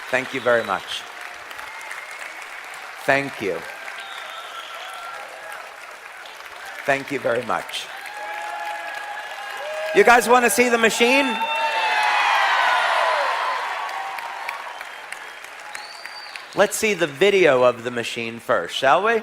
Thank you very much. Thank you. Thank you very much. You guys want to see the machine? Let's see the video of the machine first, shall we?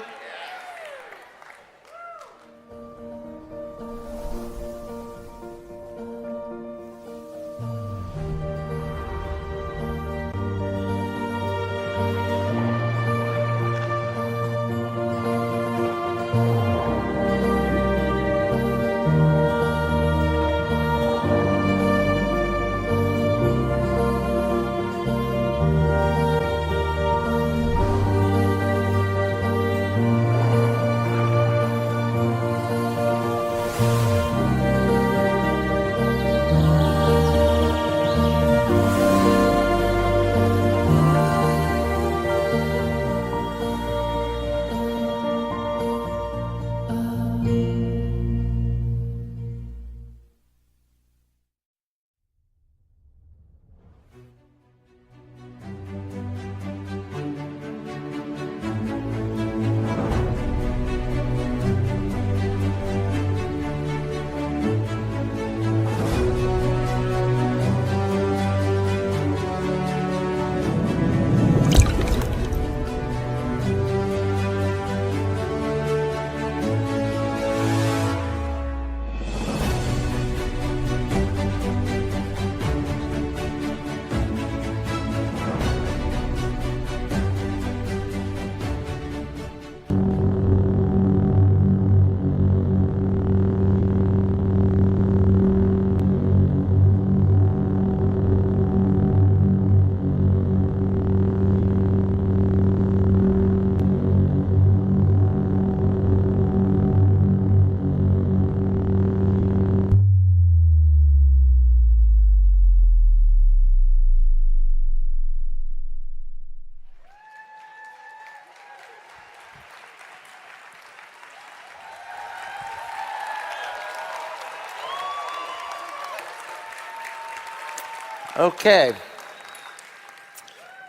Okay.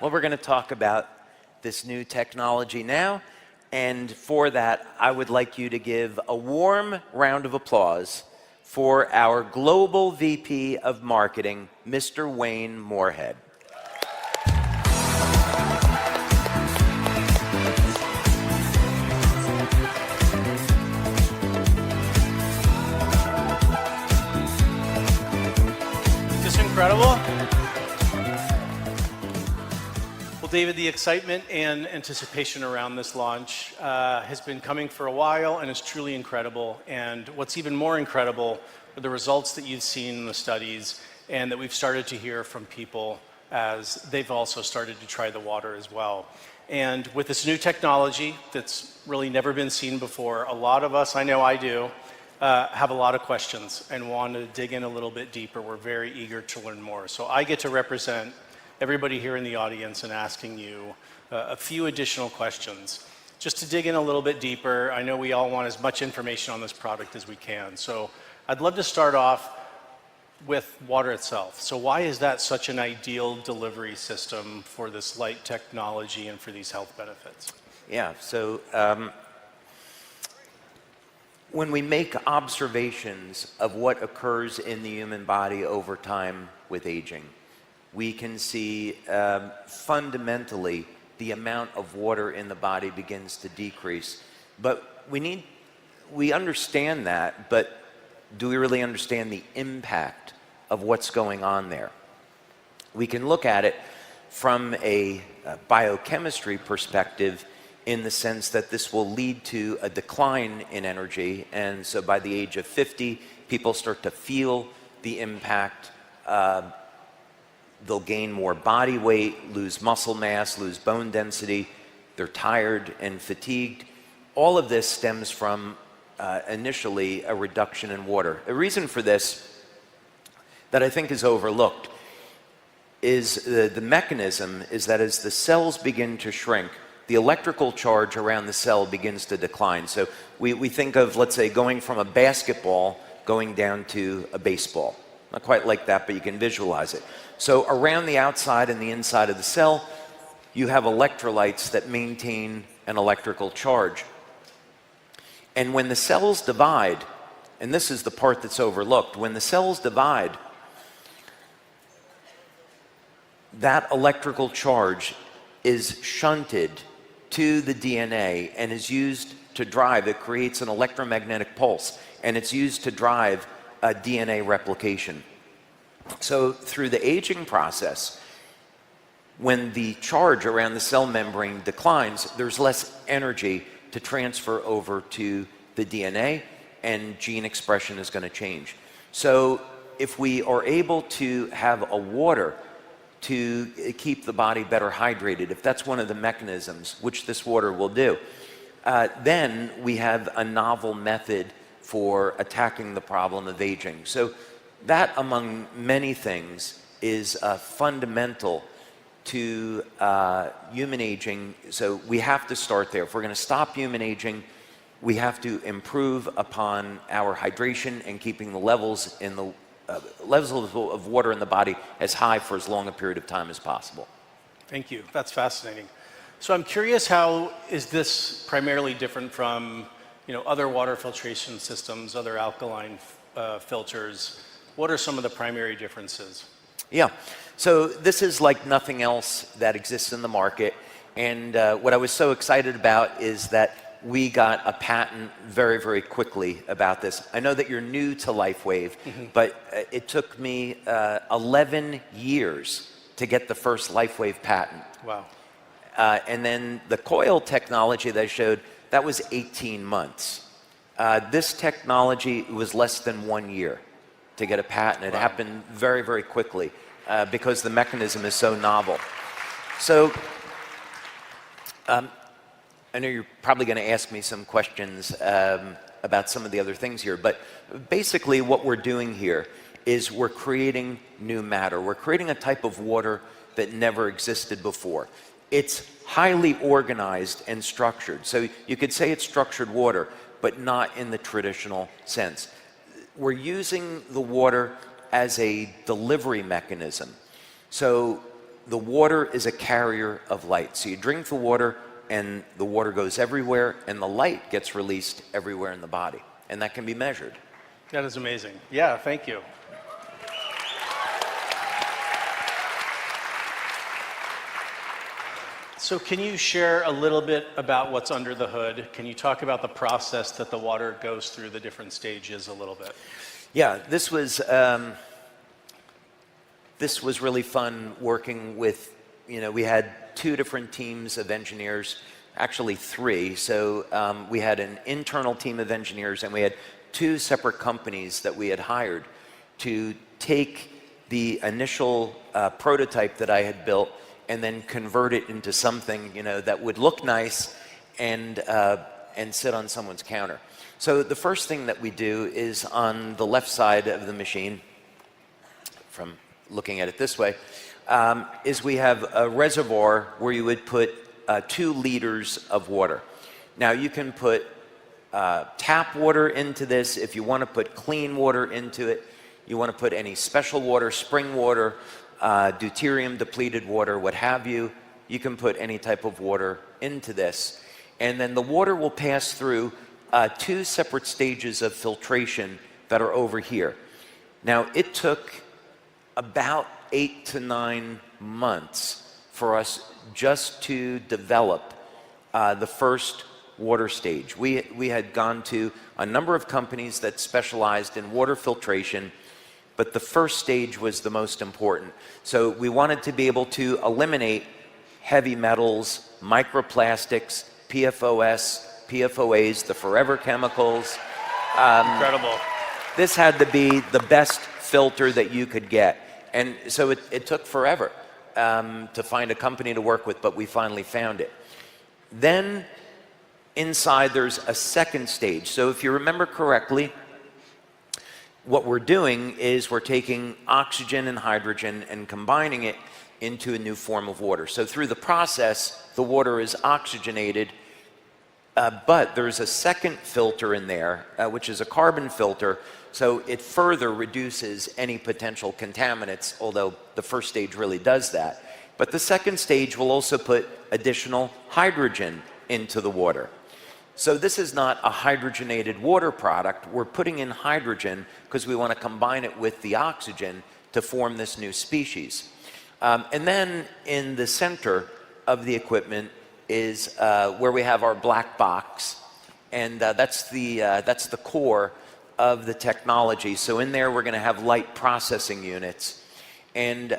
Well, we're going to talk about this new technology now. And for that, I would like you to give a warm round of applause for our Global VP of Marketing, Mr. Wayne Moorhead. Is this incredible? Well, David, the excitement and anticipation around this launch has been coming for a while and is truly incredible. And what's even more incredible are the results that you've seen in the studies and that we've started to hear from people as they've also started to try the water as well. And with this new technology that's really never been seen before, a lot of us, I know I do, have a lot of questions and want to dig in a little bit deeper. We're very eager to learn more. So I get to represent everybody here in the audience and asking you a few additional questions. Just to dig in a little bit deeper, I know we all want as much information on this product as we can. So I'd love to start off with water itself. So why is that such an ideal delivery system for this light technology and for these health benefits? Yeah, so when we make observations of what occurs in the human body over time with aging, we can see fundamentally the amount of water in the body begins to decrease. But we understand that, but do we really understand the impact of what's going on there? We can look at it from a biochemistry perspective in the sense that this will lead to a decline in energy. And so by the age of 50, people start to feel the impact. They'll gain more body weight, lose muscle mass, lose bone density. They're tired and fatigued. All of this stems from initially a reduction in water. A reason for this that I think is overlooked is the mechanism is that as the cells begin to shrink, the electrical charge around the cell begins to decline. So we think of, let's say, going from a basketball going down to a baseball. Not quite like that, but you can visualize it. So around the outside and the inside of the cell, you have electrolytes that maintain an electrical charge. And when the cells divide, and this is the part that's overlooked, when the cells divide, that electrical charge is shunted to the DNA and is used to drive, it creates an electromagnetic pulse, and it's used to drive DNA replication. So through the aging process, when the charge around the cell membrane declines, there's less energy to transfer over to the DNA, and gene expression is going to change. So if we are able to have a water to keep the body better hydrated, if that's one of the mechanisms, which this water will do, then we have a novel method for attacking the problem of aging. So that, among many things, is fundamental to human aging. So we have to start there. If we're going to stop human aging, we have to improve upon our hydration and keeping the levels in the levels of water in the body as high for as long a period of time as possible. Thank you. That's fascinating. So I'm curious, how is this primarily different from other water filtration systems, other alkaline filters? What are some of the primary differences? Yeah, so this is like nothing else that exists in the market. And what I was so excited about is that we got a patent very, very quickly about this. I know that you're new to LifeWave, but it took me 11 years to get the first LifeWave patent. Wow. And then the coil technology that I showed, that was 18 months. This technology was less than 1 year to get a patent. It happened very, very quickly because the mechanism is so novel. So I know you're probably going to ask me some questions about some of the other things here, but basically what we're doing here is we're creating new matter. We're creating a type of water that never existed before. It's highly organized and structured. So you could say it's structured water, but not in the traditional sense. We're using the water as a delivery mechanism. So the water is a carrier of light. So you drink the water, and the water goes everywhere, and the light gets released everywhere in the body. And that can be measured. That is amazing. Yeah, thank you. So can you share a little bit about what's under the hood? Can you talk about the process that the water goes through, the different stages a little bit? Yeah, this was really fun working with, we had 2 different teams of engineers, actually 3. So we had an internal team of engineers, and we had 2 separate companies that we had hired to take the initial prototype that I had built and then convert it into something, that would look nice and sit on someone's counter. So the first thing that we do is on the left side of the machine, from looking at it this way, is we have a reservoir where you would put 2 liters of water. Now you can put tap water into this. If you want to put clean water into it, you want to put any special water, spring water, deuterium depleted water, what have you, you can put any type of water into this. And then the water will pass through 2 separate stages of filtration that are over here. Now, it took about 8 to 9 months for us just to develop the first water stage. We had gone to a number of companies that specialized in water filtration, but the first stage was the most important. So we wanted to be able to eliminate heavy metals, microplastics, PFOS, PFOAs, the forever chemicals. Incredible. This had to be the best filter that you could get. And so it took forever to find a company to work with, but we finally found it. Then inside there's a second stage. So if you remember correctly, what we're doing is we're taking oxygen and hydrogen and combining it into a new form of water. So through the process, the water is oxygenated, but there's a second filter in there, which is a carbon filter, so it further reduces any potential contaminants, although the first stage really does that. But the second stage will also put additional hydrogen into the water. So this is not a hydrogenated water product. We're putting in hydrogen because we want to combine it with the oxygen to form this new species. And then in the center of the equipment is where we have our black box, and that's the core of the technology. So in there we're going to have light processing units, and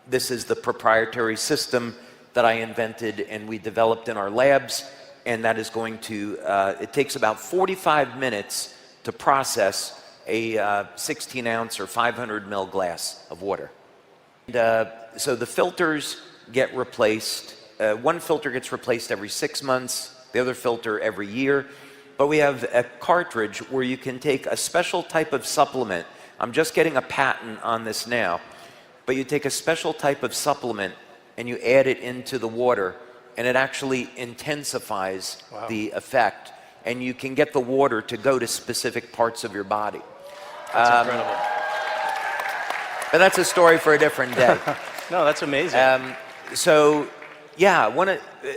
this is the proprietary system that I invented and we developed in our labs. And that is going to, it takes about 45 minutes to process a 16-ounce or 500 ml glass of water. And, so the filters get replaced. One filter gets replaced every 6 months, the other filter every year. But we have a cartridge where you can take a special type of supplement. I'm just getting a patent on this now. But you take a special type of supplement and you add it into the water, and it actually intensifies the effect, and you can get the water to go to specific parts of your body. That's incredible. But that's a story for a different day. No, that's amazing. So, yeah,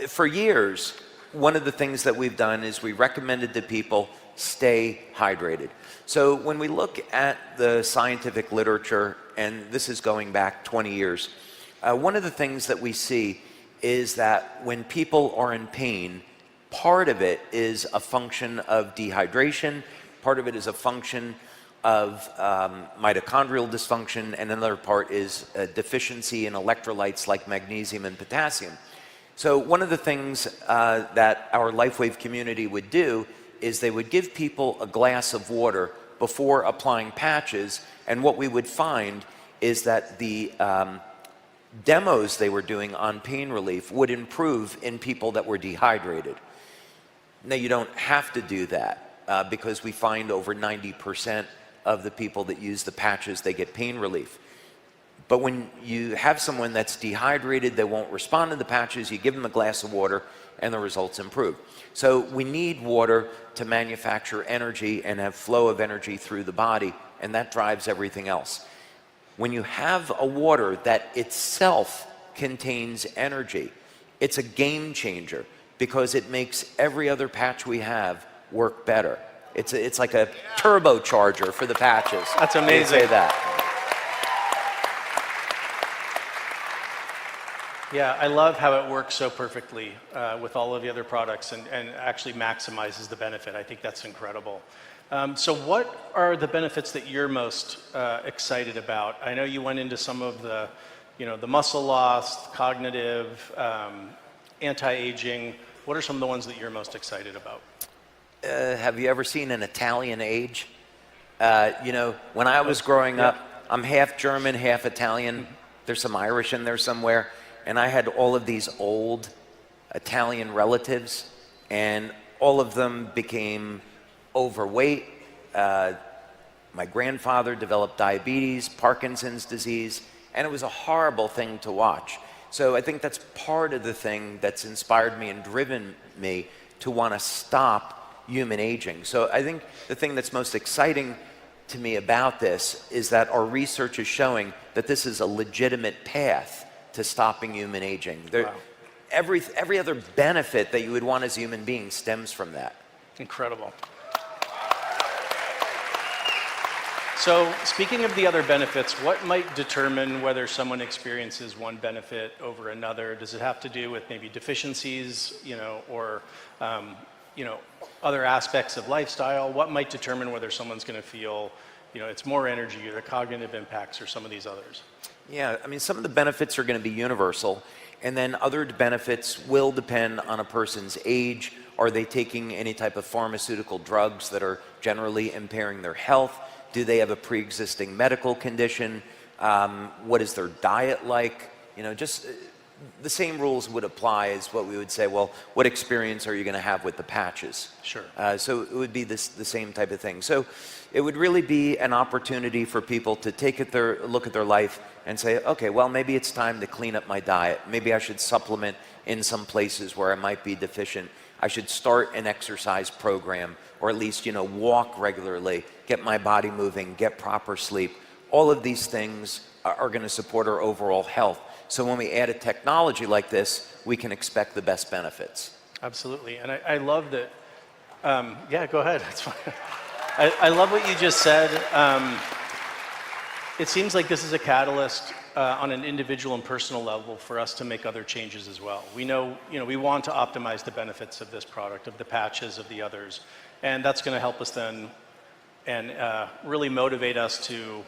for years, one of the things that we've done is we recommended to people stay hydrated. So when we look at the scientific literature, and this is going back 20 years, one of the things that we see is that when people are in pain, part of it is a function of dehydration, part of it is a function of mitochondrial dysfunction, and another part is a deficiency in electrolytes like magnesium and potassium. So one of the things that our LifeWave community would do is they would give people a glass of water before applying patches, and what we would find is that the demos they were doing on pain relief would improve in people that were dehydrated. Now, you don't have to do that because we find over 90% of the people that use the patches, they get pain relief. But when you have someone that's dehydrated, they won't respond to the patches, you give them a glass of water and the results improve. So we need water to manufacture energy and have flow of energy through the body, and that drives everything else. When you have a water that itself contains energy, it's a game changer because it makes every other patch we have work better. It's like a turbocharger for the patches. That's amazing. Say that. Yeah, I love how it works so perfectly with all of the other products and actually maximizes the benefit. I think that's incredible. So what are the benefits that you're most excited about? I know you went into some of the, the muscle loss, cognitive, anti-aging. What are some of the ones that you're most excited about? Have you ever seen an Italian age? When I was growing up, I'm half German, half Italian. There's some Irish in there somewhere. And I had all of these old Italian relatives, and all of them became overweight. My grandfather developed diabetes, Parkinson's disease, and it was a horrible thing to watch. So I think that's part of the thing that's inspired me and driven me to want to stop human aging. So I think the thing that's most exciting to me about this is that our research is showing that this is a legitimate path to stopping human aging. Wow. Every other benefit that you would want as a human being stems from that. Incredible. So speaking of the other benefits, what might determine whether someone experiences one benefit over another? Does it have to do with maybe deficiencies, or other aspects of lifestyle? What might determine whether someone's going to feel, it's more energy or the cognitive impacts or some of these others? Yeah, I mean, some of the benefits are going to be universal, and then other benefits will depend on a person's age. Are they taking any type of pharmaceutical drugs that are generally impairing their health? Do they have a pre-existing medical condition? What is their diet like? Just the same rules would apply as what we would say, well, what experience are you going to have with the patches? Sure. So it would be the same type of thing. So it would really be an opportunity for people to look at their life and say, okay, well, maybe it's time to clean up my diet. Maybe I should supplement in some places where I might be deficient. I should start an exercise program, or at least, walk regularly, get my body moving, get proper sleep. All of these things are going to support our overall health. So when we add a technology like this, we can expect the best benefits. Absolutely. And I love that. Yeah, go ahead. That's fine. I love what you just said. It seems like this is a catalyst on an individual and personal level for us to make other changes as well. We know, we want to optimize the benefits of this product, of the patches, of the others. And that's going to help us then and really motivate us to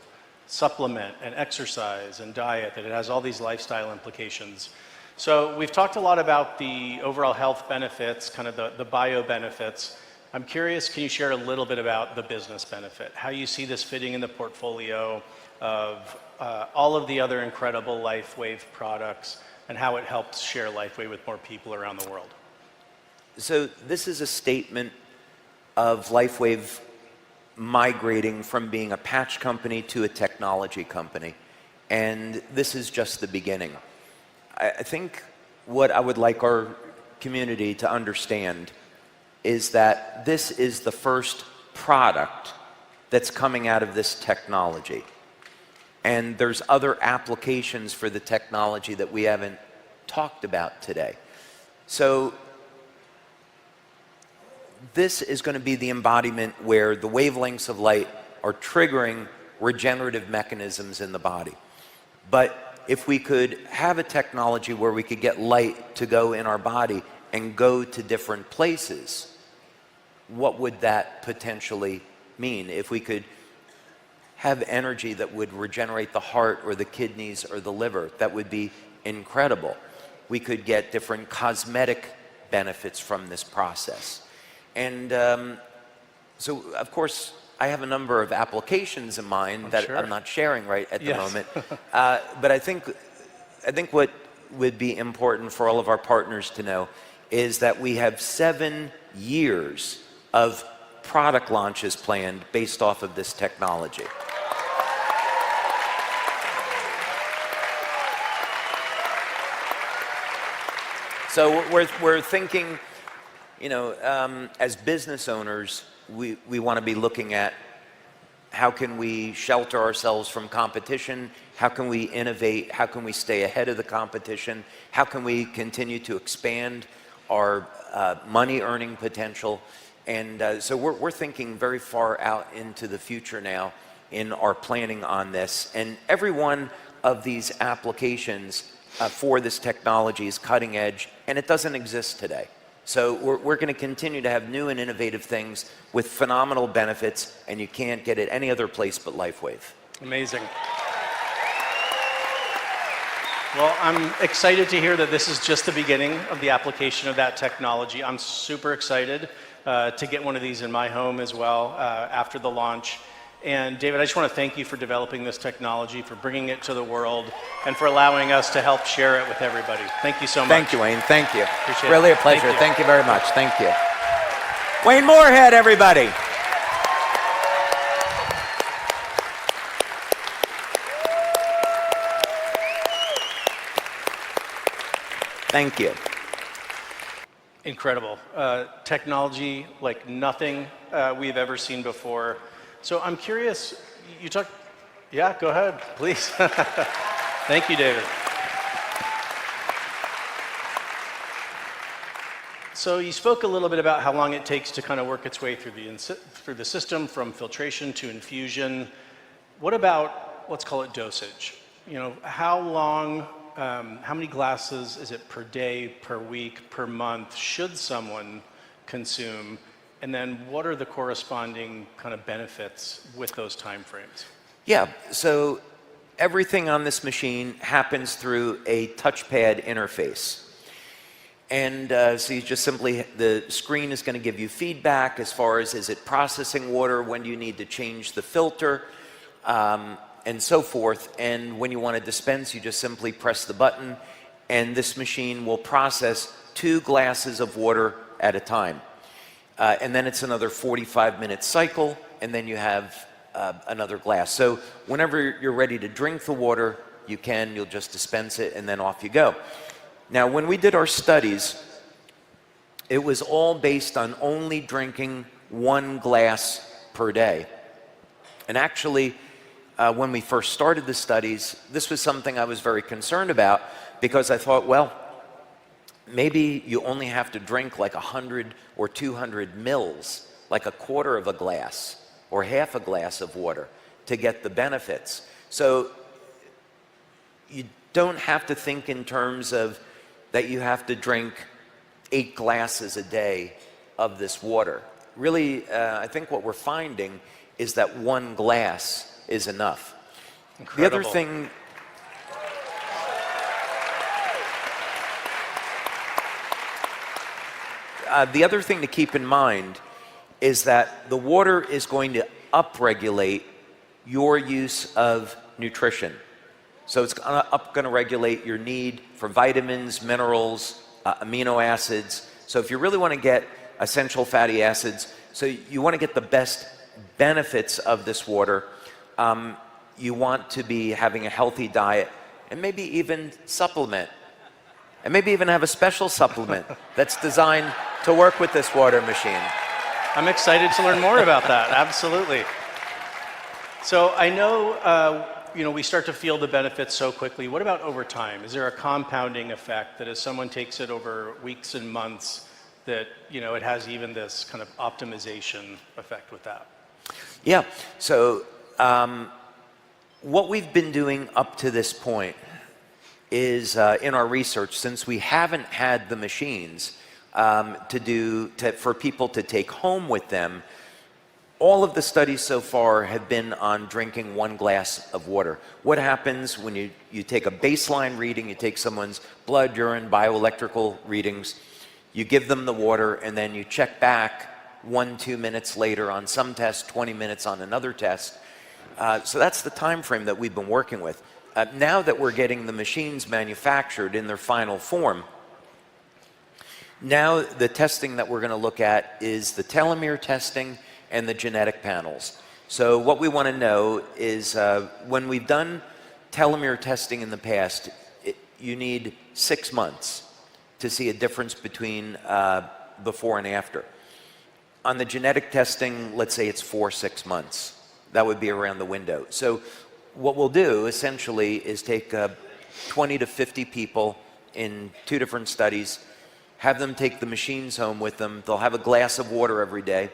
supplement and exercise and diet, that it has all these lifestyle implications. So we've talked a lot about the overall health benefits, kind of the bio benefits. I'm curious, can you share a little bit about the business benefit? How you see this fitting in the portfolio of all of the other incredible LifeWave products, and how it helps share LifeWave with more people around the world? So this is a statement of LifeWave migrating from being a patch company to a technology company. And this is just the beginning. I think what I would like our community to understand is that this is the first product that's coming out of this technology. And there's other applications for the technology that we haven't talked about today. So this is going to be the embodiment where the wavelengths of light are triggering regenerative mechanisms in the body. But if we could have a technology where we could get light to go in our body and go to different places, what would that potentially mean? If we could have energy that would regenerate the heart or the kidneys or the liver, that would be incredible. We could get different cosmetic benefits from this process. And so, of course, I have a number of applications in mind that I'm not sharing right at the moment. But I think what would be important for all of our partners to know is that we have 7 years of product launches planned based off of this technology. So we're thinking, as business owners, we want to be looking at How can we shelter ourselves from competition? How can we innovate? How can we stay ahead of the competition? How can we continue to expand our money earning potential? And so we're thinking very far out into the future now in our planning on this. And every one of these applications for this technology is cutting edge, and it doesn't exist today. So we're going to continue to have new and innovative things with phenomenal benefits, and you can't get it any other place but LifeWave. Amazing. Well, I'm excited to hear that this is just the beginning of the application of that technology. I'm super excited to get one of these in my home as well after the launch. And David, I just want to thank you for developing this technology, for bringing it to the world, and for allowing us to help share it with everybody. Thank you so much. Thank you, Wayne. Thank you. Appreciate it. Really a pleasure. Thank you very much. Thank you. Wayne Moorhead, everybody. Thank you. Incredible. Technology like nothing we've ever seen before. So I'm curious, you talk, yeah, go ahead, please. Thank you, David. So you spoke a little bit about how long it takes to kind of work its way through the system, from filtration to infusion. What about, let's call it dosage? You know, how long, how many glasses is it per day, per week, per month should someone consume? And then what are the corresponding kind of benefits with those time frames? Yeah, so everything on this machine happens through a touchpad interface. And so you just simply, the screen is going to give you feedback as far as, is it processing water, when do you need to change the filter, and so forth. And when you want to dispense, you just simply press the button, and this machine will process 2 glasses of water at a time. And then it's another 45-minute cycle, and then you have another glass. So whenever you're ready to drink the water, you'll just dispense it, and then off you go. Now, when we did our studies, it was all based on only drinking 1 glass per day. And actually, when we first started the studies, this was something I was very concerned about, because I thought, well, maybe you only have to drink like 100 or 200 mils, like a quarter of a glass or half a glass of water to get the benefits. So you don't have to think in terms of that you have to drink 8 glasses a day of this water. Really, I think what we're finding is that 1 glass is enough. Incredible. The other thing, the other thing to keep in mind is that the water is going to upregulate your use of nutrition. So it's going to regulate your need for vitamins, minerals, amino acids. So if you really want to get essential fatty acids, so you want to get the best benefits of this water, you want to be having a healthy diet, and maybe even supplement. And maybe even have a special supplement that's designed to work with this water machine. I'm excited to learn more about that, absolutely. So I know, we start to feel the benefits so quickly. What about over time? Is there a compounding effect that as someone takes it over weeks and months, that it has even this kind of optimization effect with that? Yeah, so what we've been doing up to this point is in our research, since we haven't had the machines for people to take home with them, all of the studies so far have been on drinking 1 glass of water. What happens when you take a baseline reading, you take someone's blood, urine, bioelectrical readings, you give them the water, and then you check back 1-2 minutes later on some test, 20 minutes on another test. So that's the time frame that we've been working with. Now that we're getting the machines manufactured in their final form, now the testing that we're going to look at is the telomere testing and the genetic panels. So what we want to know is when we've done telomere testing in the past, you need 6 months to see a difference between before and after. On the genetic testing, let's say it's 4-6 months. That would be around the window. So what we'll do essentially is take 20 to 50 people in 2 different studies, have them take the machines home with them. They'll have a glass of water every day.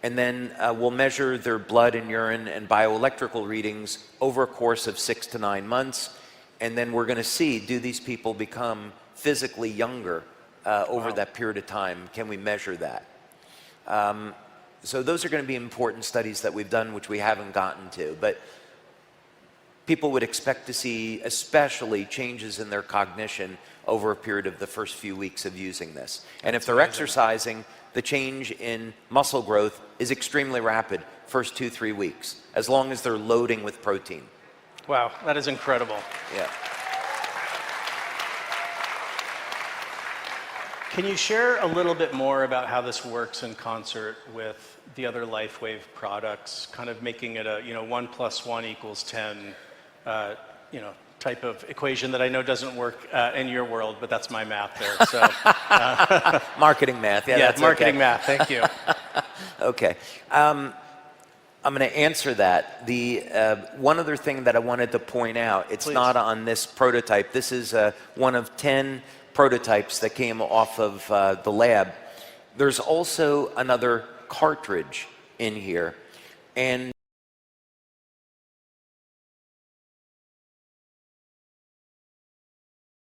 And then we'll measure their blood and urine and bioelectrical readings over a course of 6 to 9 months. And then we're going to see, do these people become physically younger over that period of time? Can we measure that? So those are going to be important studies that we've done, which we haven't gotten to. But people would expect to see especially changes in their cognition over a period of the first few weeks of using this. And if they're exercising, the change in muscle growth is extremely rapid, first 2-3 weeks, as long as they're loading with protein. Wow, that is incredible. Yeah. Can you share a little bit more about how this works in concert with the other LifeWave products, kind of making it a 1 + 1 = 10, type of equation that I know doesn't work in your world, but that's my math there. So marketing math. Yeah, that's marketing okay. math. Thank you. Okay. I'm going to answer that. The one other thing that I wanted to point out, it's Please. not on this prototype. This is one of 10 prototypes that came off of the lab. There's also another cartridge in here. And